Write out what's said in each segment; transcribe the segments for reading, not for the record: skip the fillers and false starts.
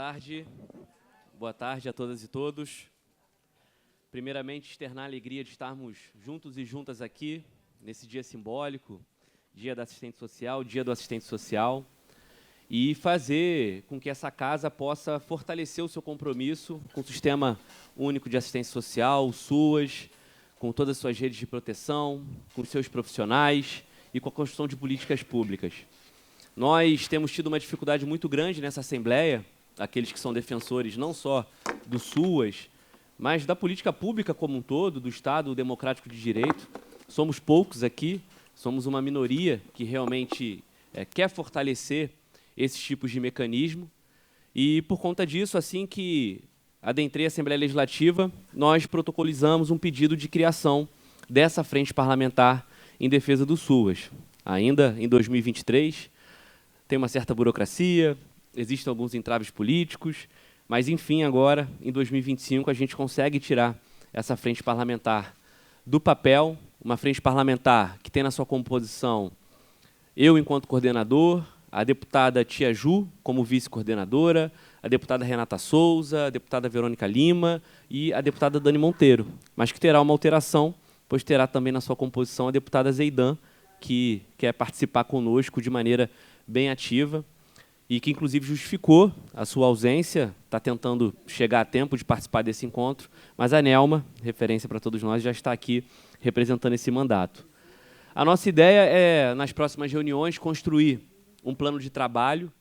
tarde. Boa tarde a todas e todos. Primeiramente, externar a alegria de estarmos juntos e juntas aqui, nesse dia simbólico, Dia da Assistente Social, Dia do Assistente Social, e fazer com que essa casa possa fortalecer o seu compromisso com o Sistema Único de Assistência Social, o SUAS, com todas as suas redes de proteção, com os seus profissionais e com a construção de políticas públicas. Nós temos tido uma dificuldade muito grande nessa Assembleia, aqueles que são defensores não só do SUAS, mas da política pública como um todo, do Estado Democrático de Direito. Somos poucos aqui, somos uma minoria que realmente quer fortalecer esses tipos de mecanismo. E, por conta disso, assim que adentrei a Assembleia Legislativa, nós protocolizamos um pedido de criação dessa frente parlamentar em defesa do SUAS. Ainda em 2023, tem uma certa burocracia, existem alguns entraves políticos, mas, enfim, agora, em 2025, a gente consegue tirar essa frente parlamentar do papel, uma frente parlamentar que tem na sua composição eu enquanto coordenador, a deputada Tia Ju como vice-coordenadora, a deputada Renata Souza, a deputada Verônica Lima e a deputada Dani Monteiro, mas que terá uma alteração, pois terá também na sua composição a deputada Zeidan, que quer participar conosco de maneira bem ativa e que, inclusive, justificou a sua ausência, está tentando chegar a tempo de participar desse encontro, mas a Nelma, referência para todos nós, já está aqui representando esse mandato. A nossa ideia é, nas próximas reuniões, construir um plano de trabalho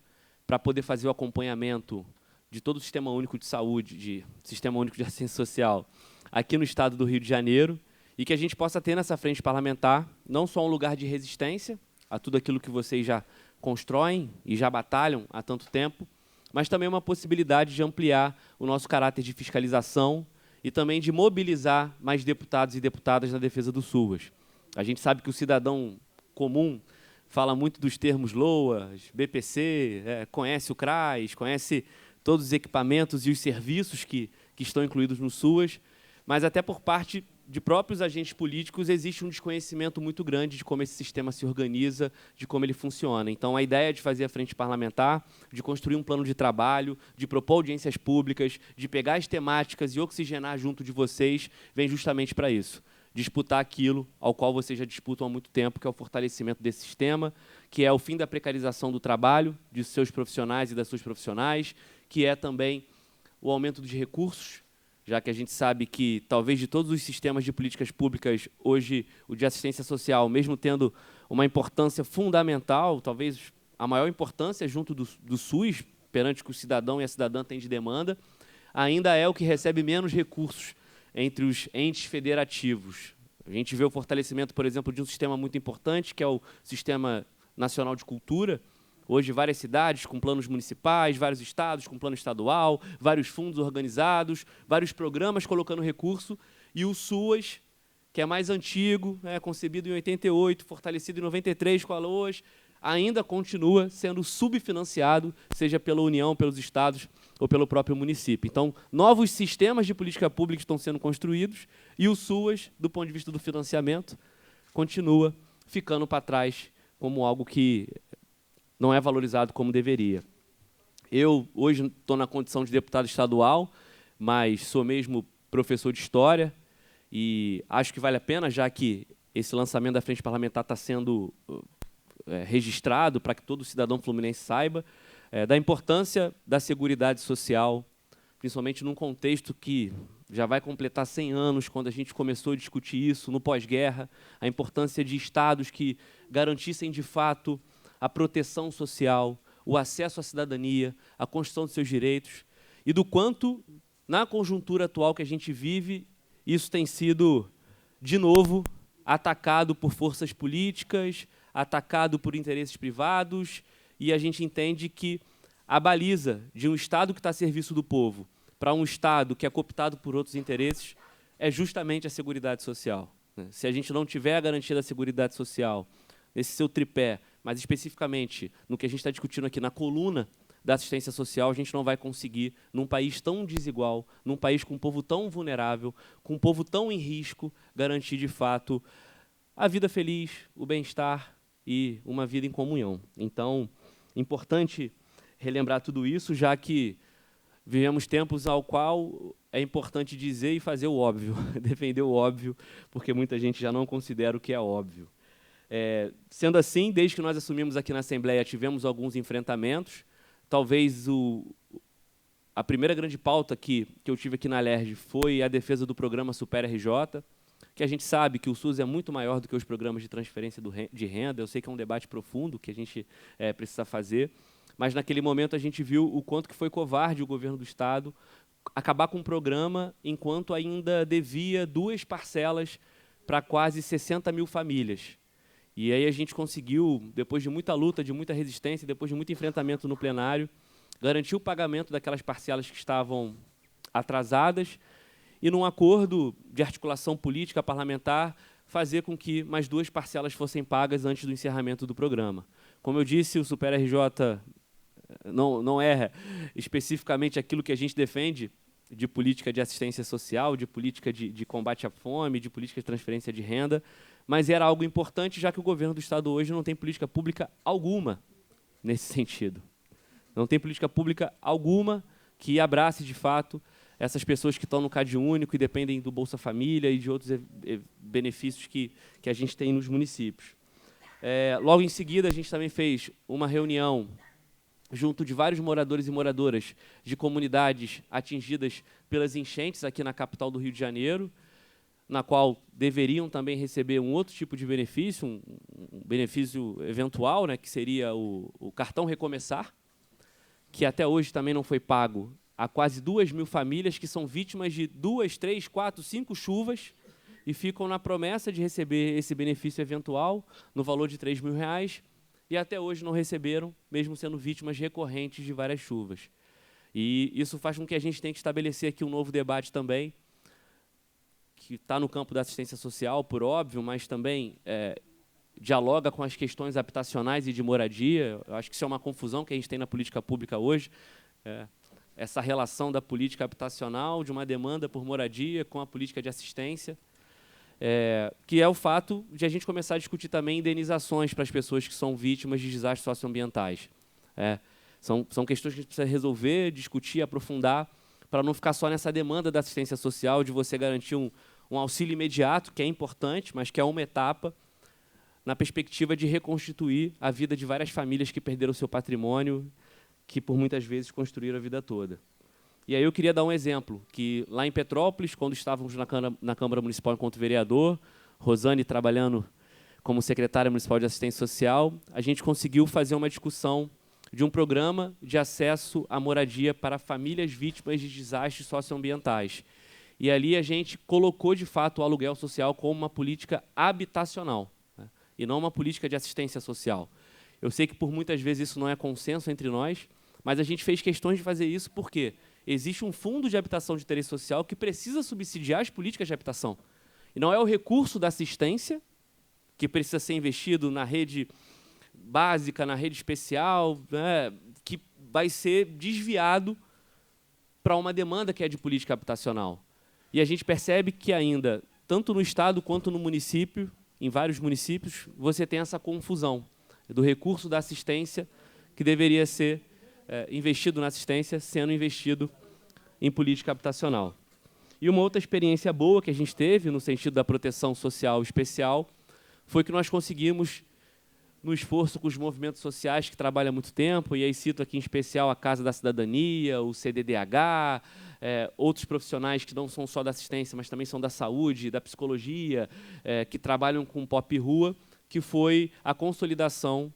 para poder fazer o acompanhamento de todo o Sistema Único de Saúde, Sistema Único de Assistência Social, aqui no Estado do Rio de Janeiro, e que a gente possa ter nessa frente parlamentar não só um lugar de resistência a tudo aquilo que vocês já constroem e já batalham há tanto tempo, mas também uma possibilidade de ampliar o nosso caráter de fiscalização e também de mobilizar mais deputados e deputadas na defesa do SUAS. A gente sabe que o cidadão comum fala muito dos termos LOAS, BPC, conhece o CRAS, conhece todos os equipamentos e os serviços que estão incluídos no SUAS, mas até por parte de próprios agentes políticos existe um desconhecimento muito grande de como esse sistema se organiza, de como ele funciona. Então, a ideia de fazer a frente parlamentar, de construir um plano de trabalho, de propor audiências públicas, de pegar as temáticas e oxigenar junto de vocês, vem justamente para isso. Disputar aquilo ao qual vocês já disputam há muito tempo, que é o fortalecimento desse sistema, que é o fim da precarização do trabalho, de seus profissionais e das suas profissionais, que é também o aumento dos recursos, já que a gente sabe que, talvez, de todos os sistemas de políticas públicas, hoje, o de assistência social, mesmo tendo uma importância fundamental, talvez a maior importância junto do SUS, perante o que o cidadão e a cidadã têm de demanda, ainda é o que recebe menos recursos entre os entes federativos. A gente vê o fortalecimento, por exemplo, de um sistema muito importante, que é o Sistema Nacional de Cultura. Hoje, várias cidades com planos municipais, vários estados com plano estadual, vários fundos organizados, vários programas colocando recurso, e o SUAS, que é mais antigo, concebido em 88, fortalecido em 93 com a LOAS, ainda continua sendo subfinanciado, seja pela União, pelos estados ou pelo próprio município. Então, novos sistemas de política pública estão sendo construídos e o SUAS, do ponto de vista do financiamento, continua ficando para trás como algo que não é valorizado como deveria. Eu, hoje, estou na condição de deputado estadual, mas sou mesmo professor de História e acho que vale a pena, já que esse lançamento da Frente Parlamentar está sendo registrado para que todo cidadão fluminense saiba, da importância da Seguridade Social, principalmente num contexto que já vai completar 100 anos, quando a gente começou a discutir isso, no pós-guerra, a importância de estados que garantissem, de fato, a proteção social, o acesso à cidadania, a construção de seus direitos, e do quanto, na conjuntura atual que a gente vive, isso tem sido, de novo, atacado por forças políticas, atacado por interesses privados, e a gente entende que a baliza de um Estado que está a serviço do povo para um Estado que é cooptado por outros interesses é justamente a Seguridade Social. Se a gente não tiver a garantia da Seguridade Social, nesse seu tripé, mas especificamente no que a gente está discutindo aqui na coluna da assistência social, a gente não vai conseguir, num país tão desigual, num país com um povo tão vulnerável, com um povo tão em risco, garantir, de fato, a vida feliz, o bem-estar e uma vida em comunhão. Então, importante relembrar tudo isso, já que vivemos tempos ao qual é importante dizer e fazer o óbvio, defender o óbvio, porque muita gente já não considera o que é óbvio. Sendo assim, desde que nós assumimos aqui na Assembleia, tivemos alguns enfrentamentos. Talvez a primeira grande pauta que eu tive aqui na Alerj foi a defesa do programa Super RJ, que a gente sabe que o SUS é muito maior do que os programas de transferência de renda. Eu sei que é um debate profundo que a gente precisa fazer, mas naquele momento a gente viu o quanto que foi covarde o governo do Estado acabar com um programa enquanto ainda devia 2 parcelas para quase 60 mil famílias. E aí a gente conseguiu, depois de muita luta, de muita resistência, depois de muito enfrentamento no plenário, garantir o pagamento daquelas parcelas que estavam atrasadas e, num acordo de articulação política parlamentar, fazer com que mais 2 parcelas fossem pagas antes do encerramento do programa. Como eu disse, o Super RJ não é especificamente aquilo que a gente defende de política de assistência social, de política de combate à fome, de política de transferência de renda, mas era algo importante, já que o governo do Estado hoje não tem política pública alguma nesse sentido. Não tem política pública alguma que abrace, de fato, essas pessoas que estão no Cade Único e dependem do Bolsa Família e de outros benefícios que a gente tem nos municípios. Logo em seguida, a gente também fez uma reunião junto de vários moradores e moradoras de comunidades atingidas pelas enchentes aqui na capital do Rio de Janeiro, na qual deveriam também receber um outro tipo de benefício, um benefício eventual, né, que seria o cartão Recomeçar, que até hoje também não foi pago a quase 2.000 famílias que são vítimas de 2, 3, 4, 5 chuvas e ficam na promessa de receber esse benefício eventual no valor de R$ 3.000 e até hoje não receberam, mesmo sendo vítimas recorrentes de várias chuvas. E isso faz com que a gente tenha que estabelecer aqui um novo debate também, que está no campo da assistência social, por óbvio, mas também dialoga com as questões habitacionais e de moradia. Eu acho que isso é uma confusão que a gente tem na política pública hoje, essa relação da política habitacional, de uma demanda por moradia, com a política de assistência, que é o fato de a gente começar a discutir também indenizações para as pessoas que são vítimas de desastres socioambientais. São questões que a gente precisa resolver, discutir, aprofundar, para não ficar só nessa demanda da assistência social, de você garantir um auxílio imediato, que é importante, mas que é uma etapa, na perspectiva de reconstituir a vida de várias famílias que perderam o seu patrimônio, que por muitas vezes construíram a vida toda. E aí eu queria dar um exemplo, que lá em Petrópolis, quando estávamos na Câmara Municipal enquanto vereador, Rosane trabalhando como secretária municipal de assistência social, a gente conseguiu fazer uma discussão de um programa de acesso à moradia para famílias vítimas de desastres socioambientais. E ali a gente colocou, de fato, o aluguel social como uma política habitacional, né, e não uma política de assistência social. Eu sei que, por muitas vezes, isso não é consenso entre nós, mas a gente fez questões de fazer isso porque existe um fundo de habitação de interesse social que precisa subsidiar as políticas de habitação. E não é o recurso da assistência, que precisa ser investido na rede básica, na rede especial, né, que vai ser desviado para uma demanda que é de política habitacional. E a gente percebe que ainda, tanto no Estado quanto no município, em vários municípios, você tem essa confusão do recurso da assistência que deveria ser investido na assistência, sendo investido em política habitacional. E uma outra experiência boa que a gente teve, no sentido da proteção social especial, foi que nós conseguimos, no esforço com os movimentos sociais que trabalham há muito tempo, e aí cito aqui em especial a Casa da Cidadania, o CDDH, outros profissionais que não são só da assistência, mas também são da saúde, da psicologia, que trabalham com pop rua, que foi a consolidação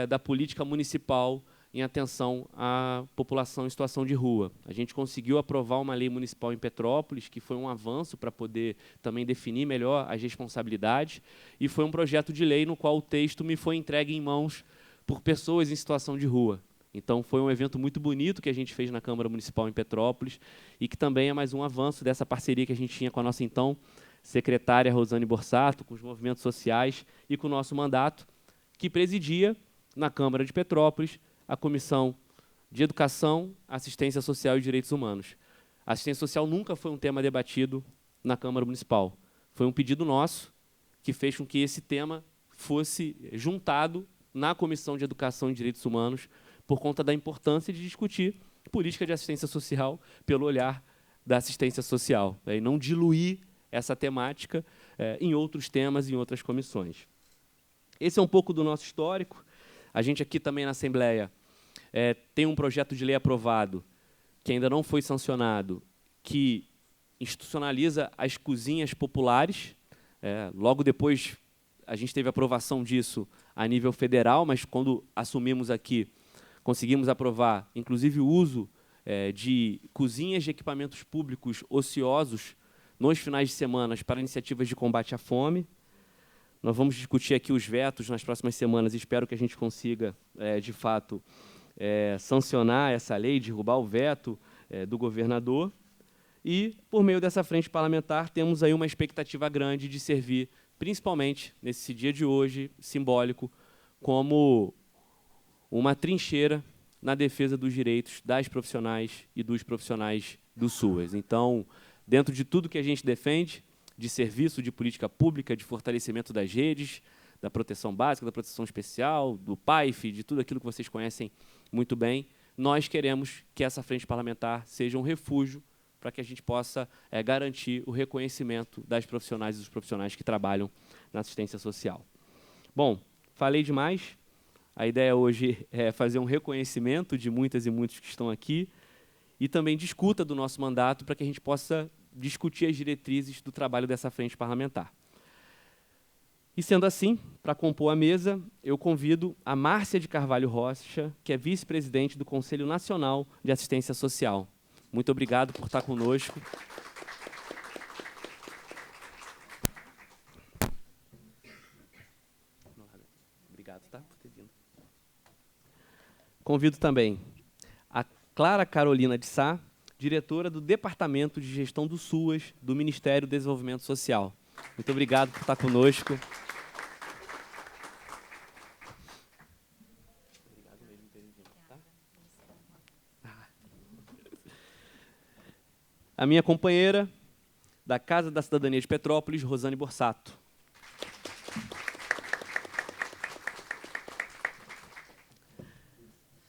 da política municipal em atenção à população em situação de rua. A gente conseguiu aprovar uma lei municipal em Petrópolis, que foi um avanço para poder também definir melhor as responsabilidades, e foi um projeto de lei no qual o texto me foi entregue em mãos por pessoas em situação de rua. Então, foi um evento muito bonito que a gente fez na Câmara Municipal em Petrópolis, e que também é mais um avanço dessa parceria que a gente tinha com a nossa, então, secretária Rosane Borsato, com os movimentos sociais e com o nosso mandato, que presidia, na Câmara de Petrópolis, a Comissão de Educação, Assistência Social e Direitos Humanos. A assistência social nunca foi um tema debatido na Câmara Municipal. Foi um pedido nosso que fez com que esse tema fosse juntado na Comissão de Educação e Direitos Humanos por conta da importância de discutir política de assistência social pelo olhar da assistência social, né, e não diluir essa temática em outros temas, em outras comissões. Esse é um pouco do nosso histórico. A gente aqui também na Assembleia tem um projeto de lei aprovado, que ainda não foi sancionado, que institucionaliza as cozinhas populares. Logo depois, a gente teve aprovação disso a nível federal, mas quando assumimos aqui, conseguimos aprovar, inclusive, o uso de cozinhas de equipamentos públicos ociosos nos finais de semana para iniciativas de combate à fome. Nós vamos discutir aqui os vetos nas próximas semanas e espero que a gente consiga, de fato, sancionar essa lei, derrubar o veto do governador. E, por meio dessa frente parlamentar, temos aí uma expectativa grande de servir, principalmente nesse dia de hoje, simbólico, como uma trincheira na defesa dos direitos das profissionais e dos profissionais do SUAS. Então, dentro de tudo que a gente defende, de serviço, de política pública, de fortalecimento das redes, da proteção básica, da proteção especial, do PAIF, de tudo aquilo que vocês conhecem muito bem, nós queremos que essa frente parlamentar seja um refúgio para que a gente possa garantir o reconhecimento das profissionais e dos profissionais que trabalham na assistência social. Bom, falei demais. A ideia hoje é fazer um reconhecimento de muitas e muitos que estão aqui e também de escuta do nosso mandato para que a gente possa discutir as diretrizes do trabalho dessa frente parlamentar. E, sendo assim, para compor a mesa, eu convido a Márcia de Carvalho Rocha, que é vice-presidente do Conselho Nacional de Assistência Social. Muito obrigado por estar conosco. Obrigado, tá, por ter vindo. Convido também a Clara Carolina de Sá, diretora do Departamento de Gestão do SUAS, do Ministério do Desenvolvimento Social. Muito obrigado por estar conosco. Obrigado mesmo por terem vindo, tá? A minha companheira da Casa da Cidadania de Petrópolis, Rosane Borsato.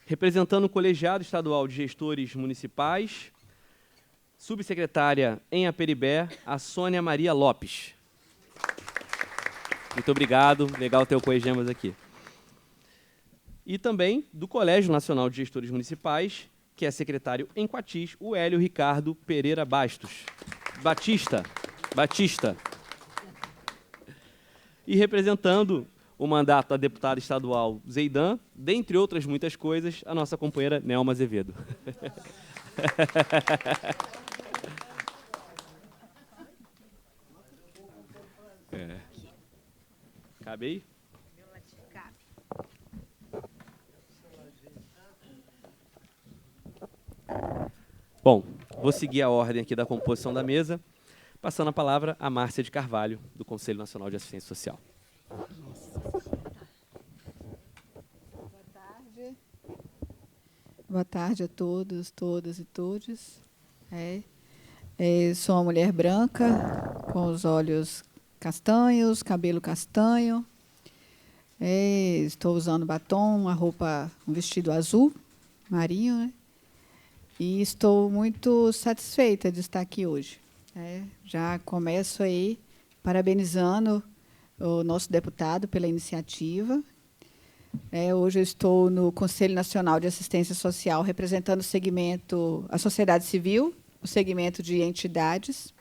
Representando o Colegiado Estadual de Gestores Municipais, subsecretária em Aperibé, a Sônia Maria Lopes. Muito obrigado, legal ter o Coegemas aqui. E também do Colégio Nacional de Gestores Municipais, que é secretário em Coatis, o Hélio Ricardo Pereira Batista. E representando o mandato da deputada estadual Zeidan, dentre outras muitas coisas, a nossa companheira Nelma Azevedo. Cabe aí? Bom, vou seguir a ordem aqui da composição da mesa, passando a palavra a Márcia de Carvalho, do Conselho Nacional de Assistência Social. Boa tarde a todos, todas e todos. Sou uma mulher branca, com os olhos castanhos, cabelo castanho. Estou usando batom, um vestido azul, marinho, né? E estou muito satisfeita de estar aqui hoje. Já começo aí parabenizando o nosso deputado pela iniciativa. Hoje eu estou no Conselho Nacional de Assistência Social, representando o segmento, a sociedade civil, o segmento de entidades,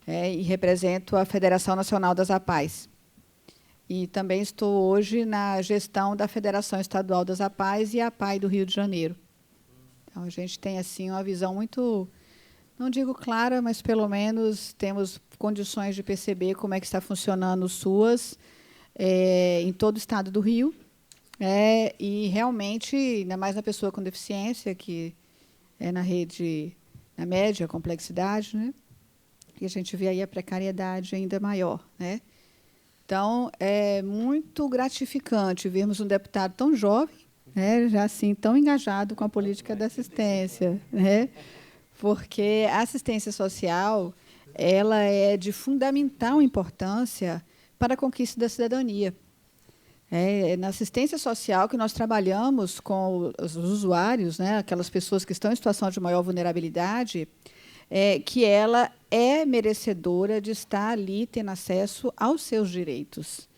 e represento a Federação Nacional das APAES. E também estou hoje na gestão da Federação Estadual das APAES e a APAE do Rio de Janeiro. Então, a gente tem assim uma visão muito, não digo clara, mas pelo menos temos condições de perceber como é que está funcionando o SUAS em todo o estado do Rio. E realmente, ainda mais na pessoa com deficiência, que é na rede, na média complexidade, né? E a gente vê aí a precariedade ainda maior, né? Então, é muito gratificante vermos um deputado tão jovem, né, já assim tão engajado com a política da assistência, né? Porque a assistência social ela é de fundamental importância para a conquista da cidadania. Na assistência social que nós trabalhamos com os usuários, né, aquelas pessoas que estão em situação de maior vulnerabilidade, que ela é merecedora de estar ali tendo acesso aos seus direitos.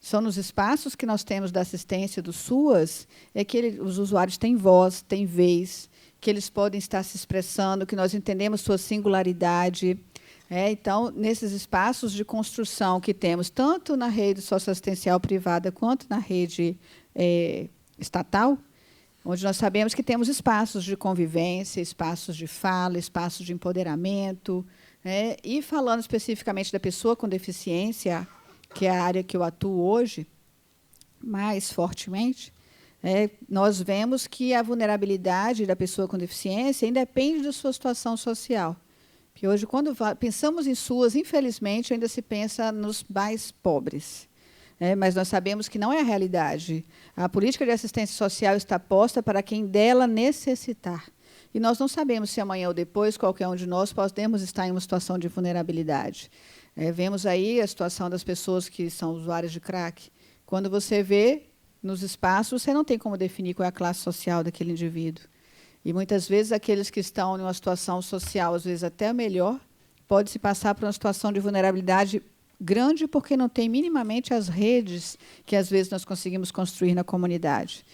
São nos espaços que nós temos da assistência do SUAS que os usuários têm voz, têm vez, que eles podem estar se expressando, que nós entendemos sua singularidade. Então, nesses espaços de construção que temos, tanto na rede socioassistencial privada quanto na rede estatal, onde nós sabemos que temos espaços de convivência, espaços de fala, espaços de empoderamento, e falando especificamente da pessoa com deficiência, que é a área que eu atuo hoje, mais fortemente, nós vemos que a vulnerabilidade da pessoa com deficiência independe da sua situação social. Porque hoje, quando pensamos em SUAS, infelizmente, ainda se pensa nos mais pobres. Mas nós sabemos que não é a realidade. A política de assistência social está posta para quem dela necessitar. E nós não sabemos se amanhã ou depois, qualquer um de nós, podemos estar em uma situação de vulnerabilidade. Vemos aí a situação das pessoas que são usuárias de crack. Quando você vê nos espaços, você não tem como definir qual é a classe social daquele indivíduo. E, muitas vezes, aqueles que estão em uma situação social, às vezes até melhor, pode se passar por uma situação de vulnerabilidade grande porque não tem minimamente as redes que, às vezes, nós conseguimos construir na comunidade.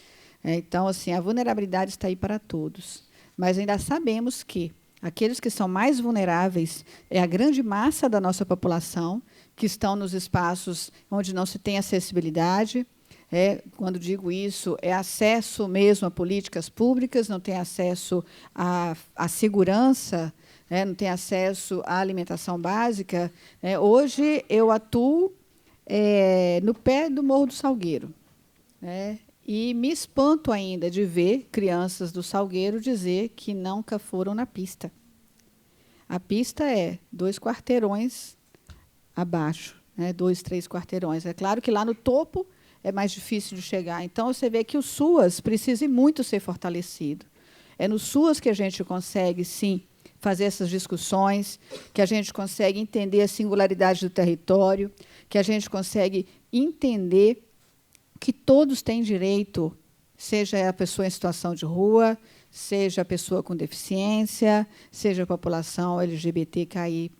Então, assim, a vulnerabilidade está aí para todos. Mas ainda sabemos que aqueles que são mais vulneráveis é a grande massa da nossa população, que estão nos espaços onde não se tem acessibilidade. Quando digo isso, é acesso mesmo a políticas públicas, não tem acesso à segurança, não tem acesso à alimentação básica. Hoje, eu atuo no pé do Morro do Salgueiro. E me espanto ainda de ver crianças do Salgueiro dizer que nunca foram na pista. A pista é 2 quarteirões abaixo, 2, 3 quarteirões. É claro que lá no topo é mais difícil de chegar. Então, você vê que o SUAS precisa muito ser fortalecido. É no SUAS que a gente consegue, sim, fazer essas discussões, que a gente consegue entender a singularidade do território, que a gente consegue entender que todos têm direito, seja a pessoa em situação de rua, seja a pessoa com deficiência, seja a população LGBTQIA+,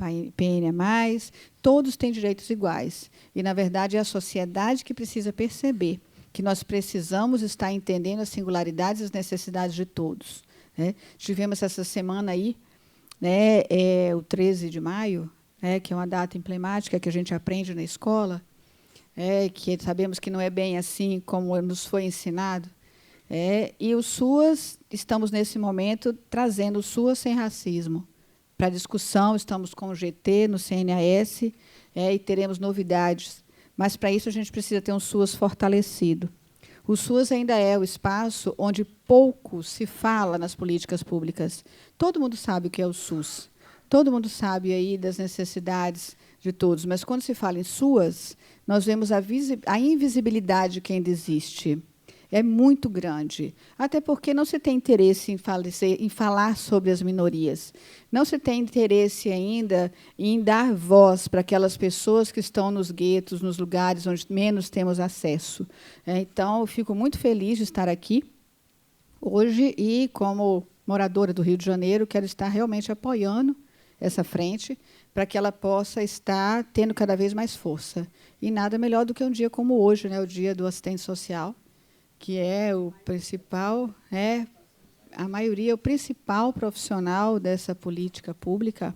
todos têm direitos iguais. E, na verdade, é a sociedade que precisa perceber que nós precisamos estar entendendo as singularidades e as necessidades de todos. Tivemos essa semana aí, o 13 de maio, que é uma data emblemática que a gente aprende na escola, que sabemos que não é bem assim como nos foi ensinado. E o SUAS, estamos, nesse momento, trazendo o SUAS sem racismo para discussão. Estamos com o GT no CNAS e teremos novidades. Mas, para isso, a gente precisa ter um SUAS fortalecido. O SUAS ainda é o espaço onde pouco se fala nas políticas públicas. Todo mundo sabe o que é o SUS. Todo mundo sabe aí das necessidades de todos. Mas, quando se fala em SUAS, nós vemos a invisibilidade que ainda existe. É muito grande, até porque não se tem interesse em falar sobre as minorias. Não se tem interesse ainda em dar voz para aquelas pessoas que estão nos guetos, nos lugares onde menos temos acesso. Então, eu fico muito feliz de estar aqui hoje e, como moradora do Rio de Janeiro, quero estar realmente apoiando essa frente para que ela possa estar tendo cada vez mais força. E nada melhor do que um dia como hoje, o Dia do Assistente Social, que é o principal, a maioria, o principal profissional dessa política pública.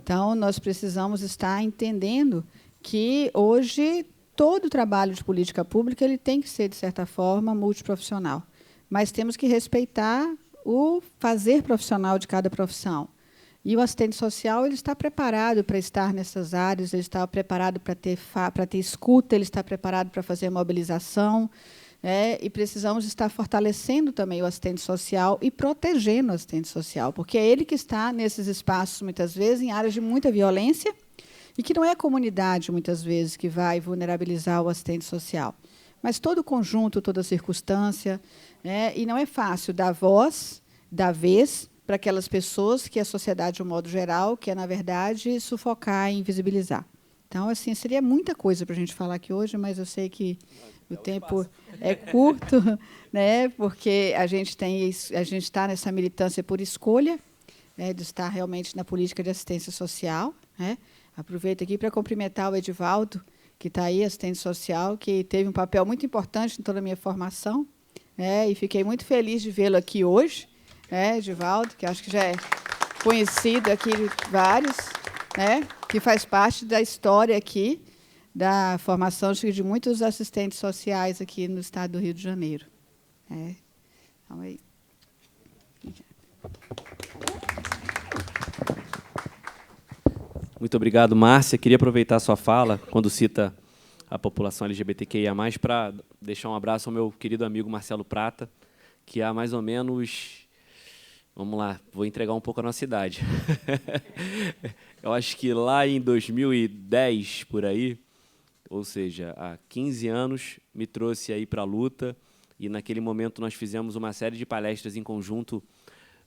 Então, nós precisamos estar entendendo que, hoje, todo trabalho de política pública ele tem que ser, de certa forma, multiprofissional. Mas temos que respeitar o fazer profissional de cada profissão. E o assistente social ele está preparado para estar nessas áreas, ele está preparado para ter escuta, ele está preparado para fazer mobilização, e precisamos estar fortalecendo também o assistente social e protegendo o assistente social, porque é ele que está nesses espaços, muitas vezes, em áreas de muita violência, e que não é a comunidade, muitas vezes, que vai vulnerabilizar o assistente social, mas todo o conjunto, toda a circunstância, e não é fácil dar voz, dar vez, para aquelas pessoas que a sociedade, de um modo geral, quer, na verdade, sufocar e invisibilizar. Então, assim, seria muita coisa para a gente falar aqui hoje, mas eu sei que o tempo é curto, né? Porque a gente está nessa militância por escolha, né, de estar realmente na política de assistência social, né? Aproveito aqui para cumprimentar o Edivaldo, que está aí, assistente social, que teve um papel muito importante em toda a minha formação, né? E fiquei muito feliz de vê-lo aqui hoje, né, Edivaldo, que acho que já é conhecido aqui de vários, né, que faz parte da história aqui da formação de muitos assistentes sociais aqui no estado do Rio de Janeiro. Então, aí. Muito obrigado, Márcia. Queria aproveitar a sua fala, quando cita a população LGBTQIA+, para deixar um abraço ao meu querido amigo Marcelo Prata, que há mais ou menos... Vamos lá, vou entregar um pouco a nossa idade. Eu acho que lá em 2010, por aí, ou seja, há 15 anos, me trouxe aí para a luta, e naquele momento nós fizemos uma série de palestras em conjunto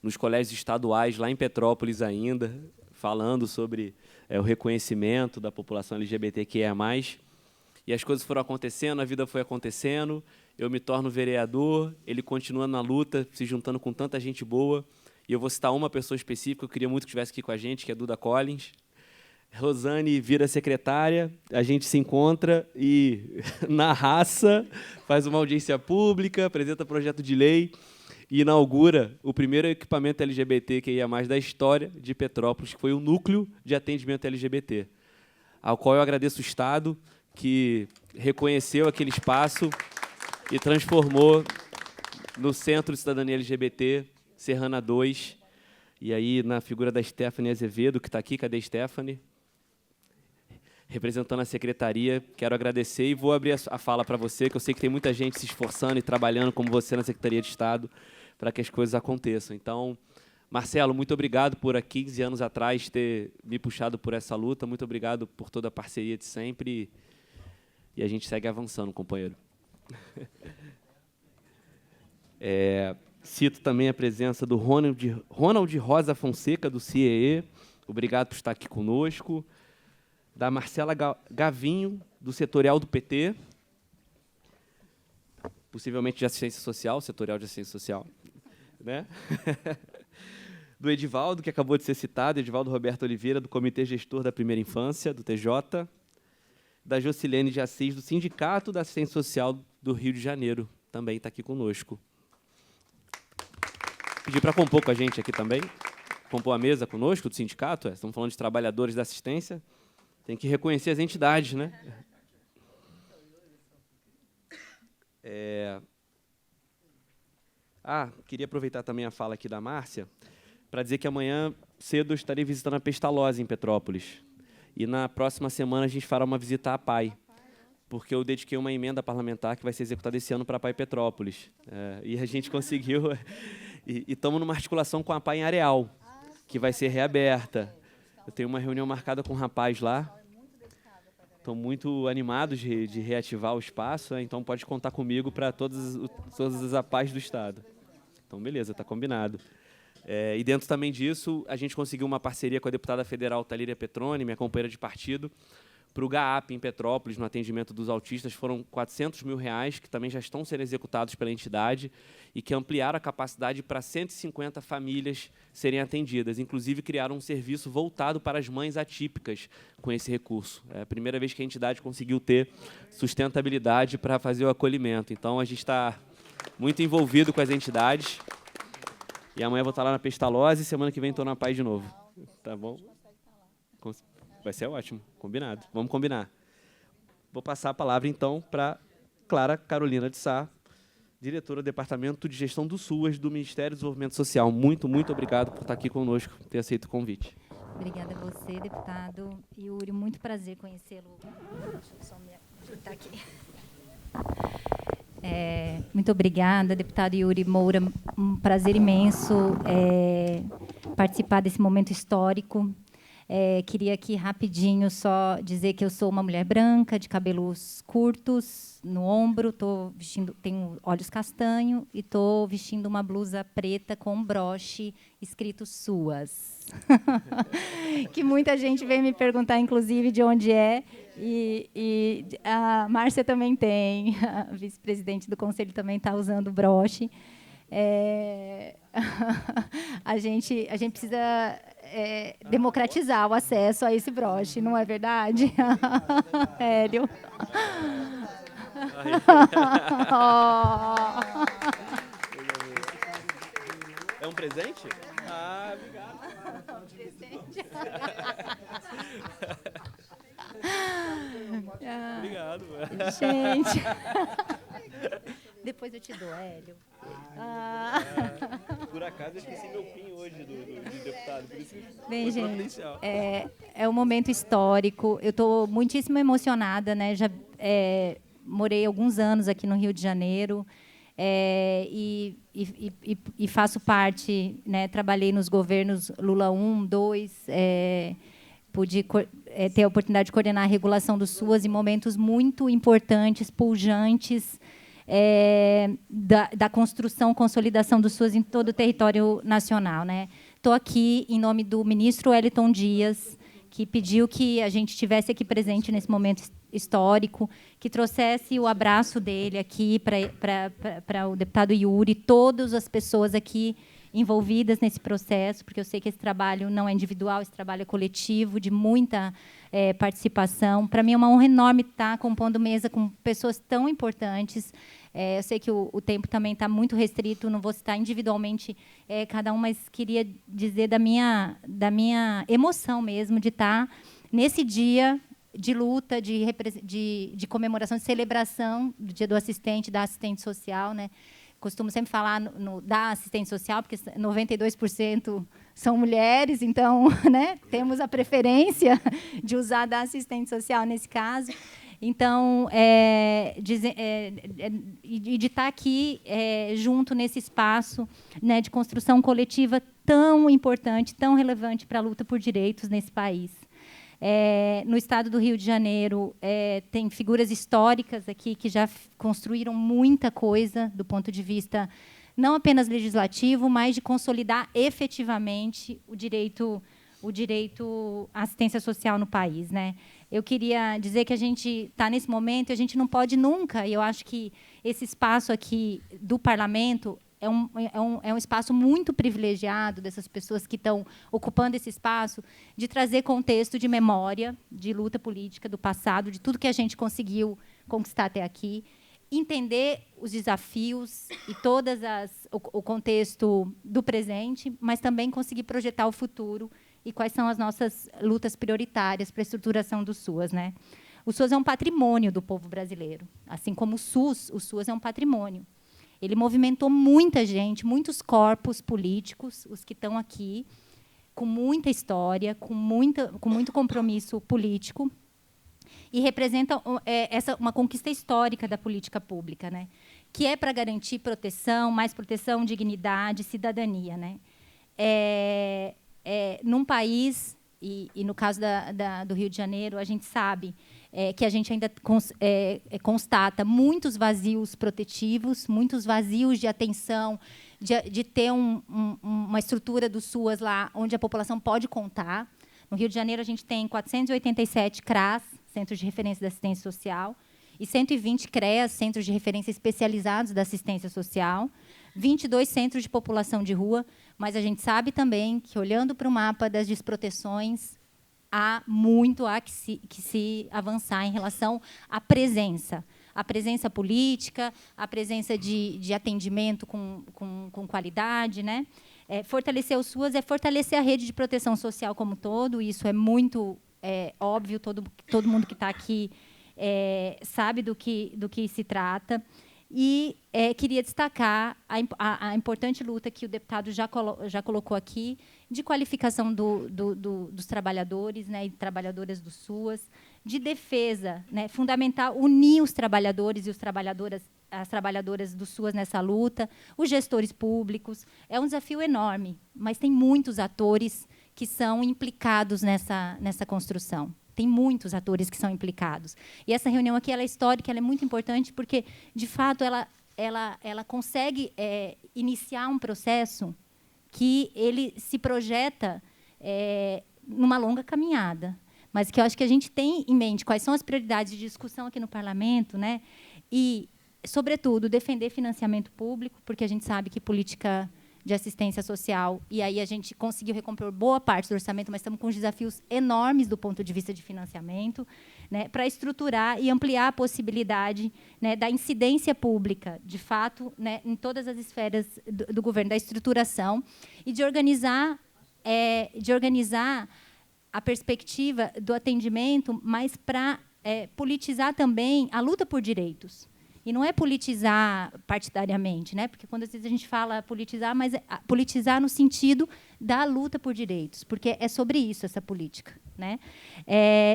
nos colégios estaduais, lá em Petrópolis ainda, falando sobre o reconhecimento da população LGBTQIA+. E as coisas foram acontecendo, a vida foi acontecendo, eu me torno vereador, ele continua na luta, se juntando com tanta gente boa, e eu vou citar uma pessoa específica, eu queria muito que estivesse aqui com a gente, que é Duda Collins. Rosane vira secretária, a gente se encontra e, na raça, faz uma audiência pública, apresenta projeto de lei e inaugura o primeiro equipamento LGBTQIA+, da história de Petrópolis, que foi o Núcleo de Atendimento LGBT, ao qual eu agradeço o Estado, que reconheceu aquele espaço e transformou no Centro de Cidadania LGBT, Serrana 2, e aí na figura da Stephanie Azevedo, que está aqui, cadê a Stephanie? Representando a secretaria, quero agradecer e vou abrir a fala para você, que eu sei que tem muita gente se esforçando e trabalhando como você na Secretaria de Estado para que as coisas aconteçam. Então, Marcelo, muito obrigado por há 15 anos atrás ter me puxado por essa luta, muito obrigado por toda a parceria de sempre e a gente segue avançando, companheiro. Cito também a presença do Ronald Rosa Fonseca, do CIEE, obrigado por estar aqui conosco, da Marcela Gavinho, do setorial do PT, possivelmente de assistência social, setorial de assistência social, né? Do Edivaldo, que acabou de ser citado, Edivaldo Roberto Oliveira, do Comitê Gestor da Primeira Infância, do TJ, da Jocilene de Assis, do Sindicato da Assistência Social do Rio de Janeiro, também está aqui conosco. Pedir para compor com a gente aqui também, compor a mesa conosco, do sindicato, estamos falando de trabalhadores da assistência, tem que reconhecer as entidades, né? Queria aproveitar também a fala aqui da Márcia para dizer que amanhã cedo eu estarei visitando a Pestalozzi, em Petrópolis. E na próxima semana a gente fará uma visita à PAI, porque eu dediquei uma emenda parlamentar que vai ser executada esse ano para a PAI Petrópolis. E a gente conseguiu... E estamos numa articulação com a PAI em Areal, que vai ser reaberta. Eu tenho uma reunião marcada com um rapaz lá. Estão muito animados de reativar o espaço, então pode contar comigo para todas as APAIs do Estado. Então, beleza, está combinado. E dentro também disso, a gente conseguiu uma parceria com a deputada federal Talíria Petroni, minha companheira de partido, para o GAAP em Petrópolis, no atendimento dos autistas, foram R$400 mil, que também já estão sendo executados pela entidade e que ampliaram a capacidade para 150 famílias serem atendidas. Inclusive, criaram um serviço voltado para as mães atípicas com esse recurso. É a primeira vez que a entidade conseguiu ter sustentabilidade para fazer o acolhimento. Então, a gente está muito envolvido com as entidades. E amanhã vou estar lá na Pestalozzi e semana que vem estou na PAI de novo. Tá bom? Vai ser ótimo, combinado. Vamos combinar. Vou passar a palavra, então, para Clara Carolina de Sá, diretora do Departamento de Gestão do SUAS do Ministério do Desenvolvimento Social. Muito, muito obrigado por estar aqui conosco, ter aceito o convite. Obrigada a você, deputado Yuri. Muito prazer conhecê-lo. Deixa eu só me ajeitar aqui. Muito obrigada, deputado Yuri Moura. Um prazer imenso participar desse momento histórico. Queria aqui rapidinho só dizer que eu sou uma mulher branca, de cabelos curtos no ombro, tenho olhos castanhos e estou vestindo uma blusa preta com um broche escrito Suas. Que muita gente vem me perguntar, inclusive, de onde é. E a Márcia também tem, a vice-presidente do conselho também está usando o broche. A gente precisa democratizar o acesso a esse broche, não é verdade? Hélio. É um presente? Ah, obrigado. Obrigado. Gente. Depois eu te dou, Hélio. Por acaso eu esqueci meu PIN hoje de deputado, por isso que Bem, foi gente, providencial. é um momento histórico. Eu estou muitíssimo emocionada, né? Já morei alguns anos aqui no Rio de Janeiro e faço parte, né? Trabalhei nos governos Lula 1, 2, pude ter a oportunidade de coordenar a regulação do SUAS em momentos muito importantes, pujantes, da construção, consolidação do SUAS em todo o território nacional, né? Estou aqui em nome do ministro Wellington Dias, que pediu que a gente estivesse aqui presente nesse momento histórico, que trouxesse o abraço dele aqui para o deputado Yuri, todas as pessoas aqui envolvidas nesse processo, porque eu sei que esse trabalho não é individual, esse trabalho é coletivo, de muita participação. Para mim é uma honra enorme estar compondo mesa com pessoas tão importantes. Eu sei que o tempo também está muito restrito, não vou citar individualmente cada um, mas queria dizer da minha emoção mesmo de estar nesse dia de luta, de comemoração, de celebração do Dia do Assistente, da assistente social, né? Costumo sempre falar da assistente social, porque 92% são mulheres, então, né, temos a preferência de usar da assistente social nesse caso. Então, de estar aqui junto nesse espaço, né, de construção coletiva tão importante, tão relevante para a luta por direitos nesse país. No estado do Rio de Janeiro, tem figuras históricas aqui que já construíram muita coisa do ponto de vista não apenas legislativo, mas de consolidar efetivamente o direito à assistência social no país, né? Eu queria dizer que a gente está nesse momento, a gente não pode nunca, e eu acho que esse espaço aqui do parlamento é um espaço muito privilegiado dessas pessoas que estão ocupando esse espaço, de trazer contexto de memória, de luta política do passado, de tudo que a gente conseguiu conquistar até aqui, entender os desafios e o contexto do presente, mas também conseguir projetar o futuro e quais são as nossas lutas prioritárias para a estruturação do SUAS, né? O SUAS é um patrimônio do povo brasileiro, assim como o SUAS é um patrimônio. Ele movimentou muita gente, muitos corpos políticos, os que estão aqui, com muita história, com muito compromisso político, e representa uma conquista histórica da política pública, né? Que é para garantir proteção, mais proteção, dignidade, cidadania, né? Num país, e no caso do Rio de Janeiro, a gente sabe que a gente ainda constata muitos vazios protetivos, muitos vazios de atenção, de ter uma estrutura do SUAS lá onde a população pode contar. No Rio de Janeiro, a gente tem 487 CRAS, Centros de Referência da Assistência Social, e 120 CREAS, Centros de Referência Especializados da Assistência Social, 22 centros de população de rua, mas a gente sabe também que, olhando para o mapa das desproteções, há muito que se avançar em relação à presença. A presença política, a presença de atendimento com qualidade, né? Fortalecer o SUAS é fortalecer a rede de proteção social como um todo, e isso é muito óbvio, todo mundo que está aqui sabe do que se trata. E queria destacar a importante luta que o deputado já colocou aqui, de qualificação dos trabalhadores, né, e trabalhadoras do SUAS, de defesa, né, fundamental, unir os trabalhadores e as trabalhadoras do SUAS nessa luta, os gestores públicos. É um desafio enorme, mas tem muitos atores que são implicados nessa construção. Tem muitos atores que são implicados. E essa reunião aqui ela é histórica, ela é muito importante, porque, de fato, ela consegue iniciar um processo que ele se projeta numa longa caminhada, mas que eu acho que a gente tem em mente quais são as prioridades de discussão aqui no parlamento, né? E, sobretudo, defender financiamento público, porque a gente sabe que política de assistência social, e aí a gente conseguiu recompor boa parte do orçamento, mas estamos com desafios enormes do ponto de vista de financiamento, né, para estruturar e ampliar a possibilidade, né, da incidência pública, de fato, né, em todas as esferas do governo, da estruturação, e de organizar a perspectiva do atendimento, mas para politizar também a luta por direitos. E não é politizar partidariamente, né? Porque quando às vezes a gente fala politizar, mas politizar no sentido da luta por direitos, porque é sobre isso essa política, né?